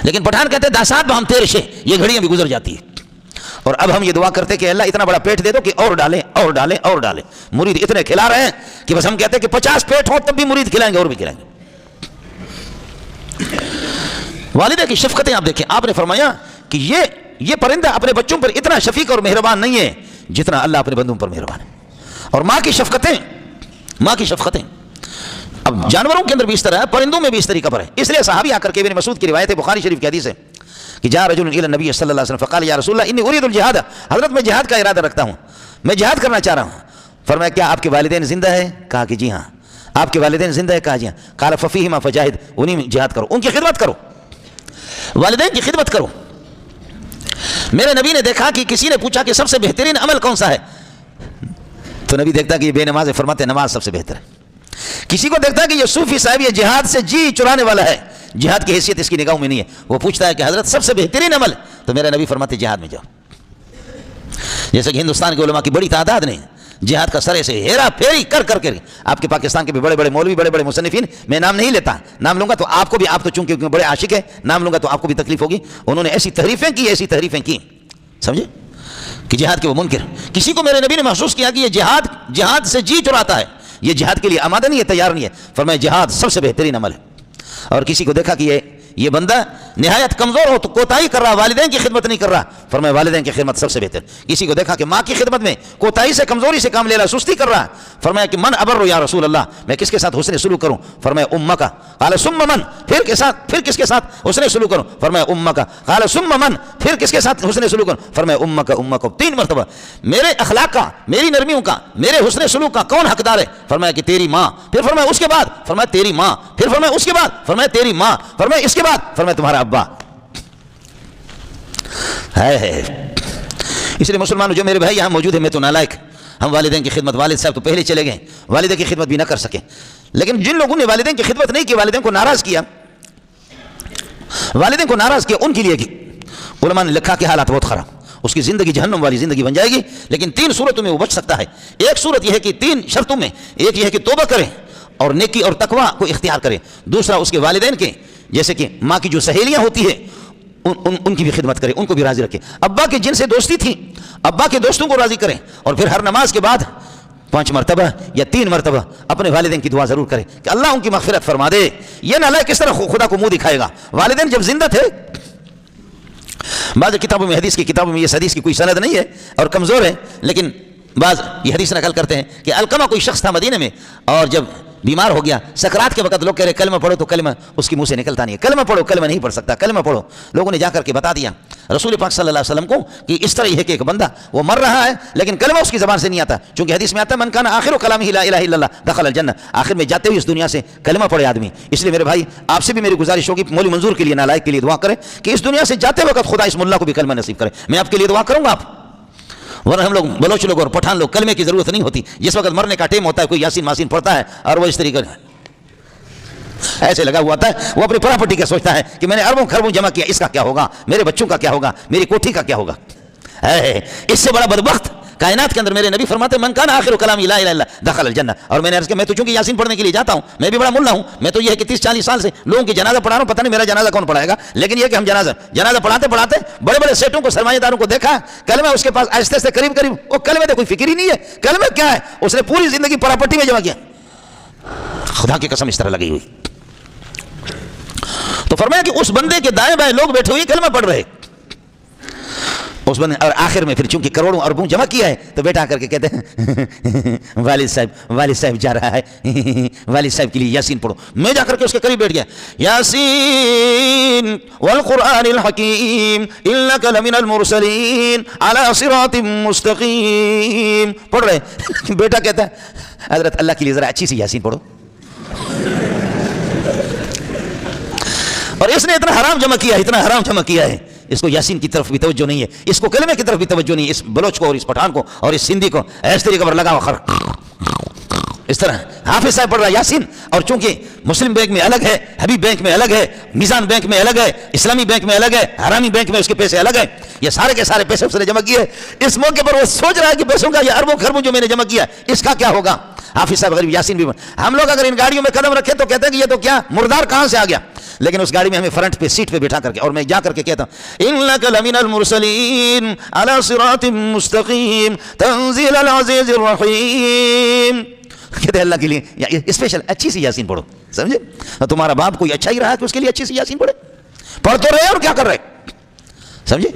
لیکن پٹھان کہتے ہیں داسات بہم تیر شے, یہ گھڑیاں بھی گزر جاتی ہے. اور اب ہم یہ دعا کرتے کہ اللہ اتنا بڑا پیٹ دے دو کہ اور ڈالیں. مرید اتنے کھلا رہے ہیں کہ بس ہم کہتے ہیں کہ 50 پیٹ ہو تب بھی مرید کھلائیں گے اور بھی کھلائیں گے. والدہ کی شفقتیں آپ دیکھیں, آپ نے فرمایا کہ یہ پرندہ اپنے بچوں پر اتنا شفیق اور مہربان نہیں ہے جتنا اللہ اپنے بندوں پر مہربان ہے. اور ماں کی شفقتیں اب جانوروں کے اندر بھی اس طرح ہے, پرندوں میں بھی اس طریقہ پر ہے. اس لیے صحابی آ کر کے ابن مسعود کی روایت ہے, بخاری شریف کی حدیث ہے کہ جاء رجل الی النبی صلی اللہ علیہ وسلم فقال یا رسول اللہ انی اريد الجہاد, حضرت میں جہاد کا ارادہ رکھتا ہوں, میں جہاد کرنا چاہ رہا ہوں. فرمایا کیا آپ کے والدین زندہ ہیں؟ کہا کہ جی ہاں. آپ کے والدین زندہ ہیں؟ کہا جی ہاں. قال ففیہما فجاہد, انہیں میں جہاد کرو, ان کی خدمت کرو, والدین کی خدمت کرو. میرے نبی نے دیکھا کہ کسی نے پوچھا کہ سب سے بہترین عمل کون سا ہے، تو نبی دیکھتا کہ یہ بے نماز ہے، فرماتے نماز سب سے بہتر ہے۔ کسی کو دیکھتا کہ یہ صوفی صاحب یہ جہاد سے جی چرانے والا ہے، جہاد کی حیثیت اس کی نگاہوں میں نہیں ہے، وہ پوچھتا ہے کہ حضرت سب سے بہترین عمل، تو میرا نبی فرماتے جہاد میں جاؤ۔ جیسے کہ ہندوستان کے علماء کی بڑی تعداد نے جہاد کا سرے سے ہیرا پھیری کر کر کے، آپ کے پاکستان کے بھی بڑے بڑے مولوی، بڑے بڑے مصنفین، میں نام نہیں لیتا، نام لوں گا تو آپ کو بھی، آپ تو چونکہ بڑے عاشق ہیں، نام لوں گا تو آپ کو بھی تکلیف ہوگی، انہوں نے ایسی تحریفیں کی سمجھے کہ جہاد کے وہ منکر۔ کسی کو میرے نبی نے محسوس کیا کہ یہ جہاد سے جی چراتا ہے، یہ جہاد کے لیے آمادہ نہیں ہے، تیار نہیں ہے، فرمایا جہاد سب سے بہترین عمل ہے۔ اور کسی کو دیکھا کہ یہ بندہ نہایت کمزور ہو تو کوتاہی کر رہا، والدین کی خدمت نہیں کر رہا، فرمایا والدین کی خدمت سب سے بہتر۔ کسی کو دیکھا کہ ماں کی خدمت میں کوتاہی سے، کمزوری سے کام لے رہا، سستی کر رہا، فرمایا کہ من ابر یا رسول اللہ، میں کس کے ساتھ حسن سلوک کروں، فرمایا امہ کا، قال ثم من، پھر کس کے ساتھ حسن سلوک کروں، فرمایا امہ کا، قال ثم من، پھر کس کے ساتھ حسن سلوک کروں، فرمایا امہ کا، 3 مرتبہ۔ میرے اخلاق کا، میری نرمیوں کا، میرے حسن سلوک کا کون حقدار ہے، فرمایا کہ تیری ماں، پھر فرمایا اس کے بعد، فرمایا تیری ماں، پھر فرمایا اس کے بعد، فرمایا تیری ماں، فرمایا اس کے بعد، فرمایا تمہارا ابا ہے۔ اس لیے مسلمانوں جو میرے بھائی یہاں موجود ہیں، میں تو نالائق، ہم والدین کی خدمت، والد صاحب تو پہلے چلے گئے، والدین کی خدمت بھی نہ کر سکے، لیکن جن لوگوں نے والدین کی خدمت نہیں کی، والدین کو ناراض کیا، ان کے لیے علماء نے لکھا کہ حالات بہت خراب، اس کی زندگی جہنم والی زندگی بن جائے گی، لیکن 3 صورتوں میں وہ بچ سکتا ہے۔ ایک صورت یہ ہے کہ 3 شرطوں میں، ایک یہ ہے کہ توبہ کرے اور نیکی اور تقوی کو اختیار کرے، دوسرا اس کے والدین کے، جیسے کہ ماں کی جو سہیلیاں ہوتی ہیں ان کی بھی خدمت کرے، ان کو بھی راضی رکھے، ابا کے جن سے دوستی تھی، ابا کے دوستوں کو راضی کریں، اور پھر ہر نماز کے بعد 5 مرتبہ یا 3 مرتبہ اپنے والدین کی دعا ضرور کرے کہ اللہ ان کی مغفرت فرما دے۔ یہ نہ لائے کس طرح خدا کو منہ دکھائے گا، والدین جب زندہ تھے، بعض کتابوں میں، حدیث کی کتابوں میں، یہ حدیث کی کوئی سند نہیں ہے اور کمزور ہے، لیکن بعض یہ حدیث نقل کرتے ہیں کہ علقمہ کوئی شخص تھا مدینہ میں، اور جب بیمار ہو گیا، سکرات کے وقت لوگ کہہ رہے کلمہ پڑھو، تو کلمہ اس کے منہ سے نکلتا نہیں ہے، کلمہ پڑھو، کلمہ نہیں پڑھ سکتا، کلمہ پڑھو۔ لوگوں نے جا کر کے بتا دیا رسول پاک صلی اللہ علیہ وسلم کو کہ اس طرح یہ ہے کہ ایک بندہ وہ مر رہا ہے لیکن کلمہ اس کی زبان سے نہیں آتا، چونکہ حدیث میں آتا ہے من کان آخر کلامہ لا الہ الا اللہ دخل الجنہ، آخر میں جاتے ہوئے اس دنیا سے کلمہ پڑھے آدمی۔ اس لیے میرے بھائی آپ سے بھی میری گزارش ہوگی، مولوی منظور کے لیے، نالائق کے لیے دعا کریں کہ اس دنیا سے جاتے وقت خدا اس ملا کو بھی کلمہ نصیب کرے۔ میں آپ کے لیے دعا کروں گا، آپ ورنہ ہم لوگ بلوچ لوگ اور پٹھان لوگ کلمے کی ضرورت نہیں ہوتی، جس وقت مرنے کا ٹائم ہوتا ہے کوئی یاسین ماسین پڑھتا ہے اور وہ اس طریقے ایسے لگا ہوا تھا، وہ اپنی پراپرٹی کا سوچتا ہے کہ میں نے اربوں خربوں جمع کیا، اس کا کیا ہوگا، میرے بچوں کا کیا ہوگا، میری کوٹھی کا کیا ہوگا۔ اس سے بڑا بدبخت کائنات کے اندر میرے نبی فرماتے من کان آخر کلامہ لا الہ الا اللہ دخل الجنہ۔ اور میں نے عرض کیا میں تو چونکہ یاسین پڑھنے کے لیے جاتا ہوں، میں بھی بڑا ملا ہوں، میں تو یہ ہے کہ 30-40 سال سے لوگوں کی جنازہ پڑھا رہا ہوں، پتہ نہیں میرا جنازہ کون پڑھائے گا، لیکن یہ کہ ہم جنازہ پڑھاتے بڑے بڑے سیٹوں کو، سرمایہ داروں کو دیکھا، کلمہ اس کے پاس آہستہ سے قریب وہ کلمے تو کوئی فکر ہی نہیں ہے، کلمہ کیا ہے، اس نے پوری زندگی پراپرٹی میں جمع کیا۔ خدا کی قسم اس طرح لگی ہوئی۔ تو فرمایا کہ اس بندے کے دائیں بائیں لوگ بیٹھے ہوئے کلمہ پڑھ رہے، اس بندے، اور آخر میں پھر چونکہ کروڑوں اربوں جمع کیا ہے تو بیٹا کر کے کہتے ہیں والد صاحب جا رہا ہے، والد صاحب کے لیے یاسین پڑھو۔ میں جا کر کے اس کے قریب بیٹھ گیا، یاسین والقرآن الحکیم انک لمن المرسلین علی صراط مستقیم پڑھ رہے۔ بیٹا کہتا ہے حضرت اللہ کے لیے ذرا اچھی سی یاسین پڑھو، اور اس نے اتنا حرام جمع کیا ہے، اس کو یاسین کی طرف بھی توجہ نہیں ہے، اس کو کلمے کی طرف بھی توجہ نہیں ہے، اس بلوچ کو اور اس پٹھان کو اور اس سندھی کو اس طریقے پر لگا ہوا اس طرح حافظ صاحب پڑھ رہا ہے یاسین، اور چونکہ مسلم بینک میں الگ ہے، حبیب بینک میں الگ ہے، میزان بینک میں الگ ہے، اسلامی بینک میں الگ ہے، حرامی بینک میں اس کے پیسے الگ ہیں، یہ سارے کے سارے پیسے اس نے جمع کیے۔ اس موقع پر وہ سوچ رہا ہے کہ پیسوں کا یہ اربوں خربوں جو میں نے جمع کیا اس کا کیا ہوگا۔ حافظ صاحب غریب یاسین بھی ہم لوگ اگر ان گاڑیوں میں قدم رکھیں تو کہتے ہیں کہ یہ تو کیا مردار کہاں سے آ گیا، لیکن اس گاڑی میں ہمیں فرنٹ پہ سیٹ پہ بٹھا کر کے، اور میں جا کر کے کہتا ہوں انک لمن المرسلین علی صراط مستقیم تنزیل العزیز الرحیم۔ کہتے ہیں اللہ کے لیے اسپیشل اچھی سی یاسین پڑھو، سمجھے، تمہارا باپ کوئی اچھا ہی رہا کہ اس کے لیے اچھی سی یاسین پڑھے، پڑھ تو رہے اور کیا کر رہے، سمجھے۔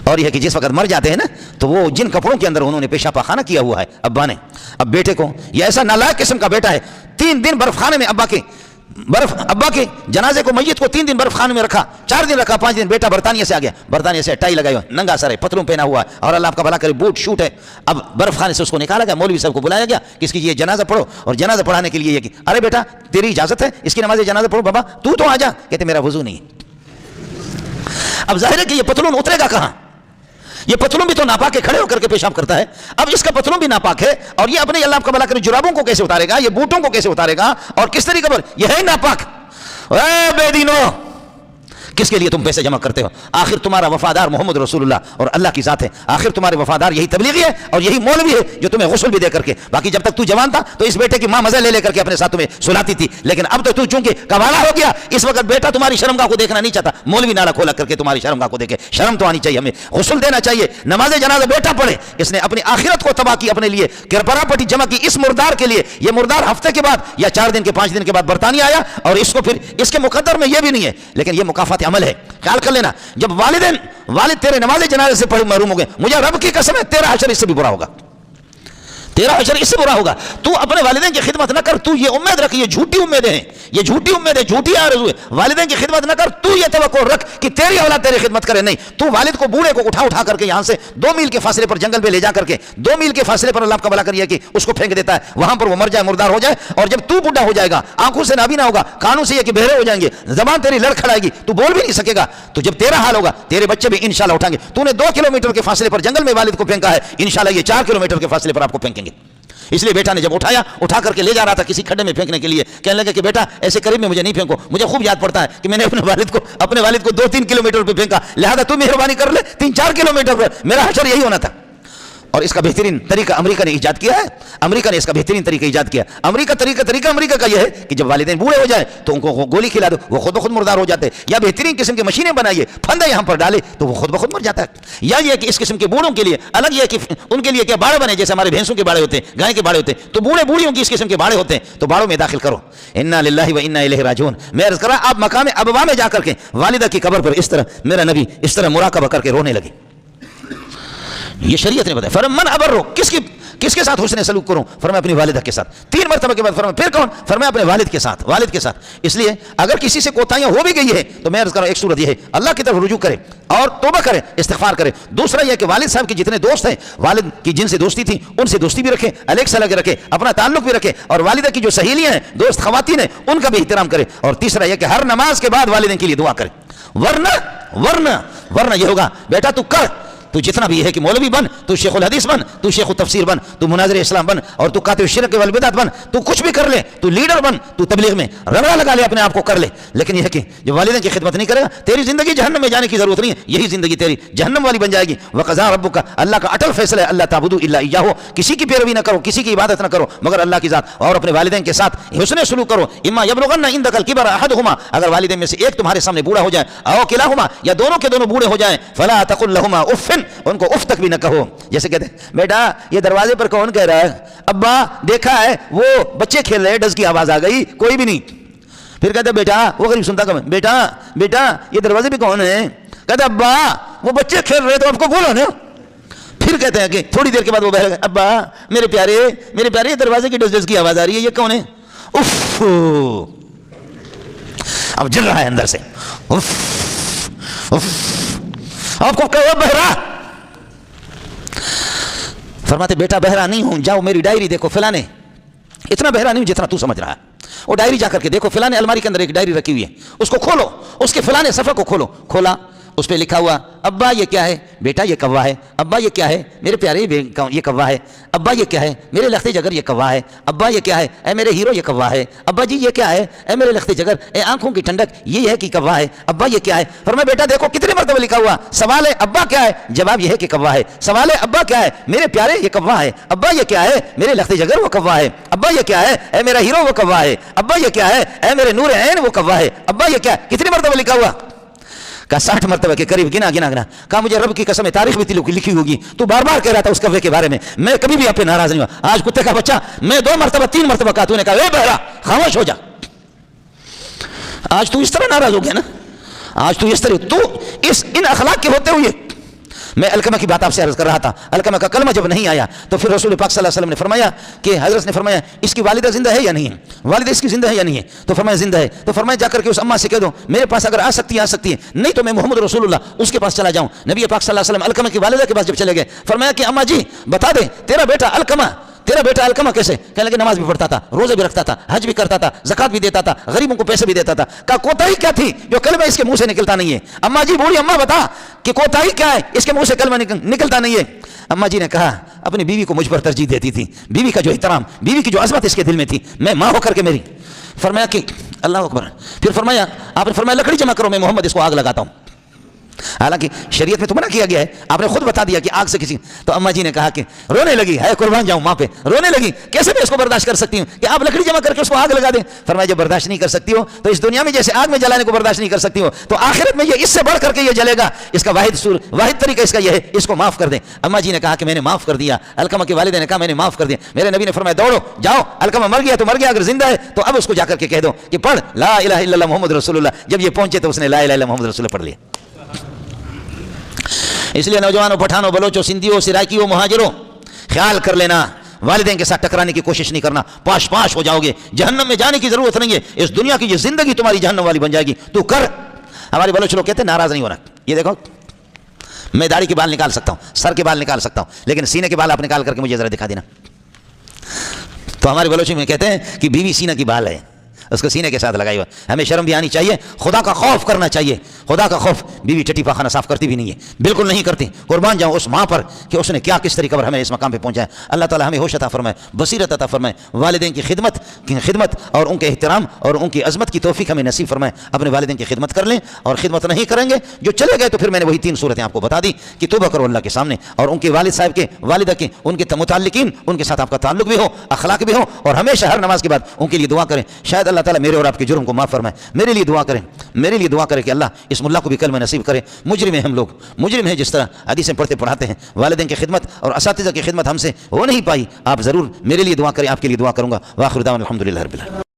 اور یہ کہ جس وقت مر جاتے ہیں نا تو وہ جن کپڑوں کے اندر انہوں نے پیشہ پاخانہ کیا ہوا ہے ابا نے، اب بیٹے کو، یہ ایسا نالائق قسم کا بیٹا ہے، 3 دن برف خانے میں ابا کے جنازے کو، میت کو 3 دن برف خانے میں رکھا، 4 دن رکھا، 5 دن بیٹا برطانیہ سے آ گیا، برطانیہ سے ٹائی لگائی ہوئی، ننگا سر ہے، پتلون پہنا ہوا ہے، اور اللہ آپ کا بھلا کرے بوٹ شوٹ ہے، اب برف خانے سے اس کو نکالا گیا، مولوی صاحب کو بلایا گیا کہ اس کی یہ جنازہ پڑھو، اور جنازہ پڑھانے کے لیے یہ کہ ارے بیٹا تیری اجازت ہے اس کی نماز جنازہ پڑھو، بابا تو آ جا، کہتے میرا وضو نہیں ہے۔ اب ظاہر ہے کہ یہ پتلون اترے گا کہاں، یہ پتلون بھی تو ناپاک ہے، کھڑے ہو کر کے پیشاب کرتا ہے، اب اس کا پتلون بھی ناپاک ہے، اور یہ اپنے اللہ آپ کا بھلا کرے جرابوں کو کیسے اتارے گا، یہ بوٹوں کو کیسے اتارے گا، اور کس طریقے پر، یہ ہے ناپاک۔ اے بے دینو، کس کے لیے تم پیسے جمع کرتے ہو؟ آخر تمہارا وفادار محمد رسول اللہ اور اللہ کی ذات ہے، آخر تمہارے وفادار یہی تبلیغی ہے اور یہی مولوی ہے جو تمہیں غسل بھی دے کر کے، باقی جب تک تو جوان تھا تو اس بیٹے کی ماں مزے لے کر کے اپنے ساتھ تمہیں سلاتی تھی، لیکن اب تو چونکہ کبالا ہو گیا، اس وقت بیٹا تمہاری شرمگاہ کو دیکھنا نہیں چاہتا، مولوی نالا کھولا کر کے تمہاری شرمگاہ کو دیکھے، شرم تو آنی چاہیے، ہمیں غسل دینا چاہیے، نماز جنازہ بیٹا پڑھے، اس نے اپنی آخرت کو تباہ کی اپنے لیے، کرپرا پٹی جمع کی اس مردار کے لیے، یہ مردار ہفتے کے بعد یا 4 دن کے 5 دن کے بعد برطانیہ آیا، اور اس کو پھر اس کے مقدر میں یہ بھی نہیں ہے، لیکن یہ مکافات عمل ہے۔ خیال کر لینا، جب والد تیرے نماز جنازے سے پڑھ محروم ہو گئے، مجھے رب کی قسم ہے تیرا حشر اس سے بھی برا ہوگا، تیرا حشر اس سے برا ہوگا۔ تو اپنے والدین کی خدمت نہ کر، تو یہ امید رکھ، یہ جھوٹی امیدیں ہیں، یہ جھوٹی امیدیں، جھوٹی آرزو ہے، والدین کی خدمت نہ کر، تو یہ توقع رکھ کہ تیری اولاد تیری خدمت کرے، نہیں، تو والد کو بوڑھے کو اٹھا کر کے یہاں سے 2 میل کے فاصلے پر جنگل میں لے جا کر کے 2 میل کے فاصلے پر اللہ کا بھلا کریے کہ اس کو پھینک دیتا ہے، وہاں پر وہ مر جائے، مردار ہو جائے، اور جب تو بوڑھا ہو جائے گا، آنکھوں سے نابینا ہوگا، کانوں سے یہ کہ بہرے ہو جائیں گے، زبان تیری لڑ کھڑائے گی، تو بول بھی نہیں سکے گا، تو جب تیرا حال ہوگا تیرے بچے بھی انشاءاللہ اٹھائیں گے۔ تو نے 2 کلومیٹر کے فاصلے پر جنگل میں والد کو پھینکا ہے، انشاءاللہ یہ 4 کلومیٹر کے فاصلے پر آپ کو پھینکیں گے۔ اس لیے بیٹا نے جب اٹھا کر کے لے جا رہا تھا کسی کھڈے میں پھینکنے کے لیے، کہنے لگا کہ بیٹا ایسے قریب میں مجھے نہیں پھینکو، مجھے خوب یاد پڑتا ہے کہ میں نے اپنے والد کو 2-3 کلومیٹر پہ پھینکا، لہذا تو مہربانی کر لے 3-4 کلومیٹر پر، میرا حشر یہی ہونا تھا۔ اور اس کا بہترین طریقہ امریکہ نے ایجاد کیا ہے، امریکہ نے اس کا بہترین طریقہ ایجاد کیا۔ طریقہ امریکہ کا یہ ہے کہ جب والدین بوڑھے ہو جائیں تو ان کو گولی کھلا دو، وہ خود بخود مردار ہو جاتے ہیں، یا بہترین قسم کی مشینیں بنائیے، پھندے یہاں پر ڈالے تو وہ خود بخود مر جاتا ہے، یا یہ کہ اس قسم کے بوڑھوں کے لیے الگ یہ کہ ان کے لیے کیا باڑے بنے، جیسے ہمارے بھینسوں کے باڑے ہوتے ہیں، گائے کے باڑے ہوتے ہیں، تو بوڑھے بوڑھیوں کی اس قسم کے باڑے ہوتے ہیں، تو باڑوں میں داخل کرو۔ انا للہ و انا الیہ راجعون۔ میں عرض کر رہا آپ مقام ابوا میں جا کر کے والدہ کی قبر پر اس طرح میرا نبی اس طرح مراقبہ کر کے رونے لگے۔ یہ شریعت نے بتایا، فرمان من ابرو، کس کے ساتھ حسن سلوک کروں؟ فرمایا اپنی والدہ کے ساتھ۔ 3 مرتبہ کے بعد فرمایا پھر کون؟ فرمایا اپنے والد کے ساتھ۔ اس لیے اگر کسی سے کوتاہیاں ہو بھی گئی ہے تو میں عرض کر رہا ہوں ایک صورت یہ ہے، اللہ کی طرف رجوع کرے اور توبہ کرے، استغفار کرے۔ دوسرا یہ کہ والد صاحب کے جتنے دوست ہیں، والد کی جن سے دوستی تھی ان سے دوستی بھی رکھے، الگ سے الگ رکھے، اپنا تعلق بھی رکھے، اور والدہ کی جو سہیلیاں ہیں، دوست خواتین ہیں، ان کا بھی احترام کرے۔ اور تیسرا یہ کہ ہر نماز کے بعد والدین کے لیے دعا کرے، ورنہ یہ ہوگا بیٹا تو کر، تو جتنا بھی ہے کہ مولوی بن، تو شیخ الحدیث بن، تو شیخ التفسیر بن، تو مناظر اسلام بن، اور تو کاتب الشرک والبدعت بن، تو کچھ بھی کر لے، تو لیڈر بن، تو تبلیغ میں رگڑا لگا لے، اپنے آپ کو کر لے، لیکن یہ ہے کہ جب والدین کی خدمت نہیں کرے گا تیری زندگی جہنم میں جانے کی ضرورت نہیں ہے، یہی زندگی تیری جہنم والی بن جائے گی۔ وقضا ربک، اللہ کا اٹل فیصلہ ہے، اللہ تعبدوا الا ایاہ، کسی کی پیروی نہ کرو، کسی کی عبادت نہ کرو مگر اللہ کی ذات، اور اپنے والدین کے ساتھ حسن سلوک کرو۔ اما یبلغن عندک الکبر احدہما، اگر والدین میں سے ایک تمہارے سامنے بوڑھا ہو جائے، او کلاہما، یا دونوں کے دونوں بوڑھے ہو جائیں، فلا تقل لهما اف، ان کو اف تک بھی نہ کہو۔ جیسے کہتے ہیں بیٹا یہ دروازے پر کون کہہ رہا ہے؟ ابا دیکھا ہے وہ بچے کھیل رہے، ڈز کی آواز آ گئی، کوئی بھی نہیں۔ پھر کہتا ہے بیٹا، وہ غریب سنتا کم، بیٹا یہ دروازے پہ کون ہے؟ کہتا ابا وہ بچے کھیل رہے تو آپ کو بولو نا۔ پھر کہتے ہیں کہ تھوڑی دیر کے بعد وہ بہل گئے، ابا میرے پیارے دروازے کی ڈز کی آواز آ رہی ہے، یہ کون ہے؟ اف، اب جل رہا ہے اندر سے، اف اف، آپ کو کہو بہرا، فرماتے بیٹا بہرا نہیں ہوں، جاؤ میری ڈائری دیکھو، فلاں نے اتنا بہرا نہیں ہوں جتنا تو سمجھ رہا ہے۔ وہ ڈائری جا کر کے دیکھو، فلاں الماری کے اندر ایک ڈائری رکھی ہوئی ہے، اس کو کھولو، اس کے فلاں صفحے کو کھولا، اس پہ لکھا ہوا ابا یہ کیا ہے؟ بیٹا یہ کوا ہے۔ ابا یہ کیا ہے؟ میرے پیارے یہ کوا ہے۔ ابا یہ کیا ہے؟ میرے لخت جگر یہ کوا ہے۔ ابا یہ کیا ہے؟ اے میرے ہیرو یہ کوا ہے۔ ابا جی یہ کیا ہے؟ اے میرے لخت جگر، اے آنکھوں کی ٹھنڈک، یہ ہے کہ کوا ہے۔ ابا یہ کیا ہے؟ فرمایا بیٹا دیکھو کتنے مرتبہ لکھا ہوا، سوال ہے ابا کیا ہے، جواب یہ ہے کہ کوا ہے۔ سوال ہے ابا کیا ہے، میرے پیارے یہ کوا ہے۔ ابا یہ کیا ہے، میرے لخت جگر وہ کوا ہے۔ ابا یہ کیا ہے، اے میرا ہیرو وہ کوا ہے۔ ابا یہ کیا ہے، اے میرے نور عین وہ کوا ہے۔ ابا یہ کیا ہے، کتنے مرتبہ لکھا ہوا؟ کہا 60 مرتبہ کے قریب، گنا۔ کہا مجھے رب کی قسم ہے تاریخ بھی لکھی ہوگی، تو بار بار کہہ رہا تھا اس کوے کے بارے میں، میں کبھی بھی آپ پہ ناراض نہیں ہوا۔ آج کتے کا بچہ میں 2 مرتبہ 3 مرتبہ کہا، تو نے کہا اے بہرا خاموش ہو جا۔ آج تو اس طرح ناراض ہو گیا نا، آج تو اس طرح، تو ان اخلاق کے ہوتے ہوئے میں علقمہ کی بات آپ سے عرض کر رہا تھا۔ علقمہ کا کلمہ جب نہیں آیا تو پھر رسول پاک صلی اللہ علیہ وسلم نے فرمایا کہ حضرت نے فرمایا اس کی والدہ زندہ ہے یا نہیں ہے، والدہ اس کی زندہ ہے یا نہیں ہے؟ تو فرمایا زندہ ہے۔ تو فرمایا جا کر کے اس اماں سے کہہ دو میرے پاس اگر آ سکتی ہے، نہیں تو میں محمد رسول اللہ اس کے پاس چلا جاؤں۔ نبی پاک صلی اللہ علیہ وسلم علقمہ کی والدہ کے پاس جب چلے گئے، فرمایا کہ اماں جی بتا دے تیرا بیٹا علقمہ تیرا بیٹا علقمہ کیسے؟ کہنے لگے نماز بھی پڑھتا تھا، روزے بھی رکھتا تھا، حج بھی کرتا تھا، زکات بھی دیتا تھا، غریبوں کو پیسے بھی دیتا تھا۔ کہا کوتاہی کیا تھی جو کلمہ اس کے منہ سے نکلتا نہیں ہے؟ اماں جی بولی اماں بتا کہ کوتاہی کیا ہے اس کے منہ سے کلمہ نکلتا نہیں ہے؟ اماں جی نے کہا اپنی بیوی کو مجھ پر ترجیح دیتی تھی، بیوی کا جو احترام، بیوی کی جو عظمت اس کے دل میں تھی، میں ماں ہو کر کے میری۔ فرمایا کہ اللہ اکبر، پھر فرمایا آپ نے فرمایا لکڑی جمع کرو، میں محمد اس کو آگ لگاتا ہوں۔ حالانکہ شریعت میں تو منع کیا گیا ہے، آپ نے خود بتا دیا کہ آگ سے کسی، تو اماں جی نے کہا کہ رونے لگی، ہے قربان جاؤں ماں پہ، رونے لگی، کیسے میں اس کو برداشت کر سکتی ہوں کہ آپ لکڑی جمع کر کے اس کو آگ لگا دیں؟ فرمایا جب برداشت نہیں کر سکتی ہو تو اس دنیا میں جیسے آگ میں جلانے کو برداشت نہیں کر سکتی ہو تو آخرت میں یہ اس سے بڑھ کر کے یہ جلے گا۔ اس کا واحد طریقہ اس کا یہ ہے، اس کو معاف کر دیں۔ اماں جی نے کہا کہ میں نے معاف کر دیا، علقمہ کے والد نے کہا میں نے معاف کر دیا۔ میرے نبی نے فرمایا دوڑو جاؤ، علقمہ مر گیا تو مر گیا، اگر زندہ ہے تو اب اس کو جا کر کے کہہ دو کہ پڑھ لا الہ الا اللہ محمد رسول اللہ۔ جب یہ پہنچے تو اس نے لا الہ الا محمد رسول اللہ پڑھ لیا۔ اس لیے نوجوانوں، پٹھانوں، بلوچوں، سندھیوں، سرائکیوں، مہاجروں، خیال کر لینا، والدین کے ساتھ ٹکرانے کی کوشش نہیں کرنا، پاش پاش ہو جاؤ گے، جہنم میں جانے کی ضرورت نہیں ہے، اس دنیا کی یہ زندگی تمہاری جہنم والی بن جائے گی، تو کر۔ ہمارے بلوچ لوگ کہتے ہیں ناراض نہیں ہونا، یہ دیکھو میں داڑھی کے بال نکال سکتا ہوں، سر کے بال نکال سکتا ہوں، لیکن سینے کے بال آپ نکال کر کے مجھے ذرا دکھا دینا۔ تو ہمارے بلوچی میں کہتے ہیں کہ بیوی سینہ کی بال ہے، اس کو سینے کے ساتھ لگائی ہوا۔ ہمیں شرم بھی آنی چاہیے، خدا کا خوف کرنا چاہیے، خدا کا خوف۔ بیوی ٹٹی پاخانہ صاف کرتی بھی نہیں ہے، بالکل نہیں کرتی۔ قربان جاؤں اس ماں پر کہ اس نے کیا کس طریقے پر ہمیں اس مقام پہ پہنچایا۔ اللہ تعالی ہمیں ہوش عطا فرمائے، بصیرت عطا فرمائے، والدین کی خدمت اور ان کے احترام اور ان کی عظمت کی توفیق ہمیں نصیب فرمائے۔ اپنے والدین کی خدمت کر لیں، اور خدمت نہیں کریں گے جو چلے گئے تو پھر میں نے وہی 3 صورتیں آپ کو بتا دی کہ توبہ کرو اللہ کے سامنے، اور ان کے والد صاحب کے، والدہ کے، ان کے متعلقین، ان کے ساتھ آپ کا تعلق بھی ہو، اخلاق بھی ہو، اور ہمیشہ ہر نماز کے بعد ان کے لیے دعا کریں۔ شاید اللہ تعالی میرے اور آپ کے جرم کو معاف فرمائے۔ میرے لیے دعا کریں، میرے لیے دعا کریں کہ اللہ اس ملا کو بھی کلمہ نصیب کرے۔ مجرم ہیں ہم لوگ، مجرم ہیں، جس طرح حدیثیں پڑھتے پڑھاتے ہیں، والدین کی خدمت اور اساتذہ کی خدمت ہم سے ہو نہیں پائی۔ آپ ضرور میرے لیے دعا کریں، آپ کے لیے دعا کروں گا۔ وآخر دعوانا الحمدللہ رب العالمین۔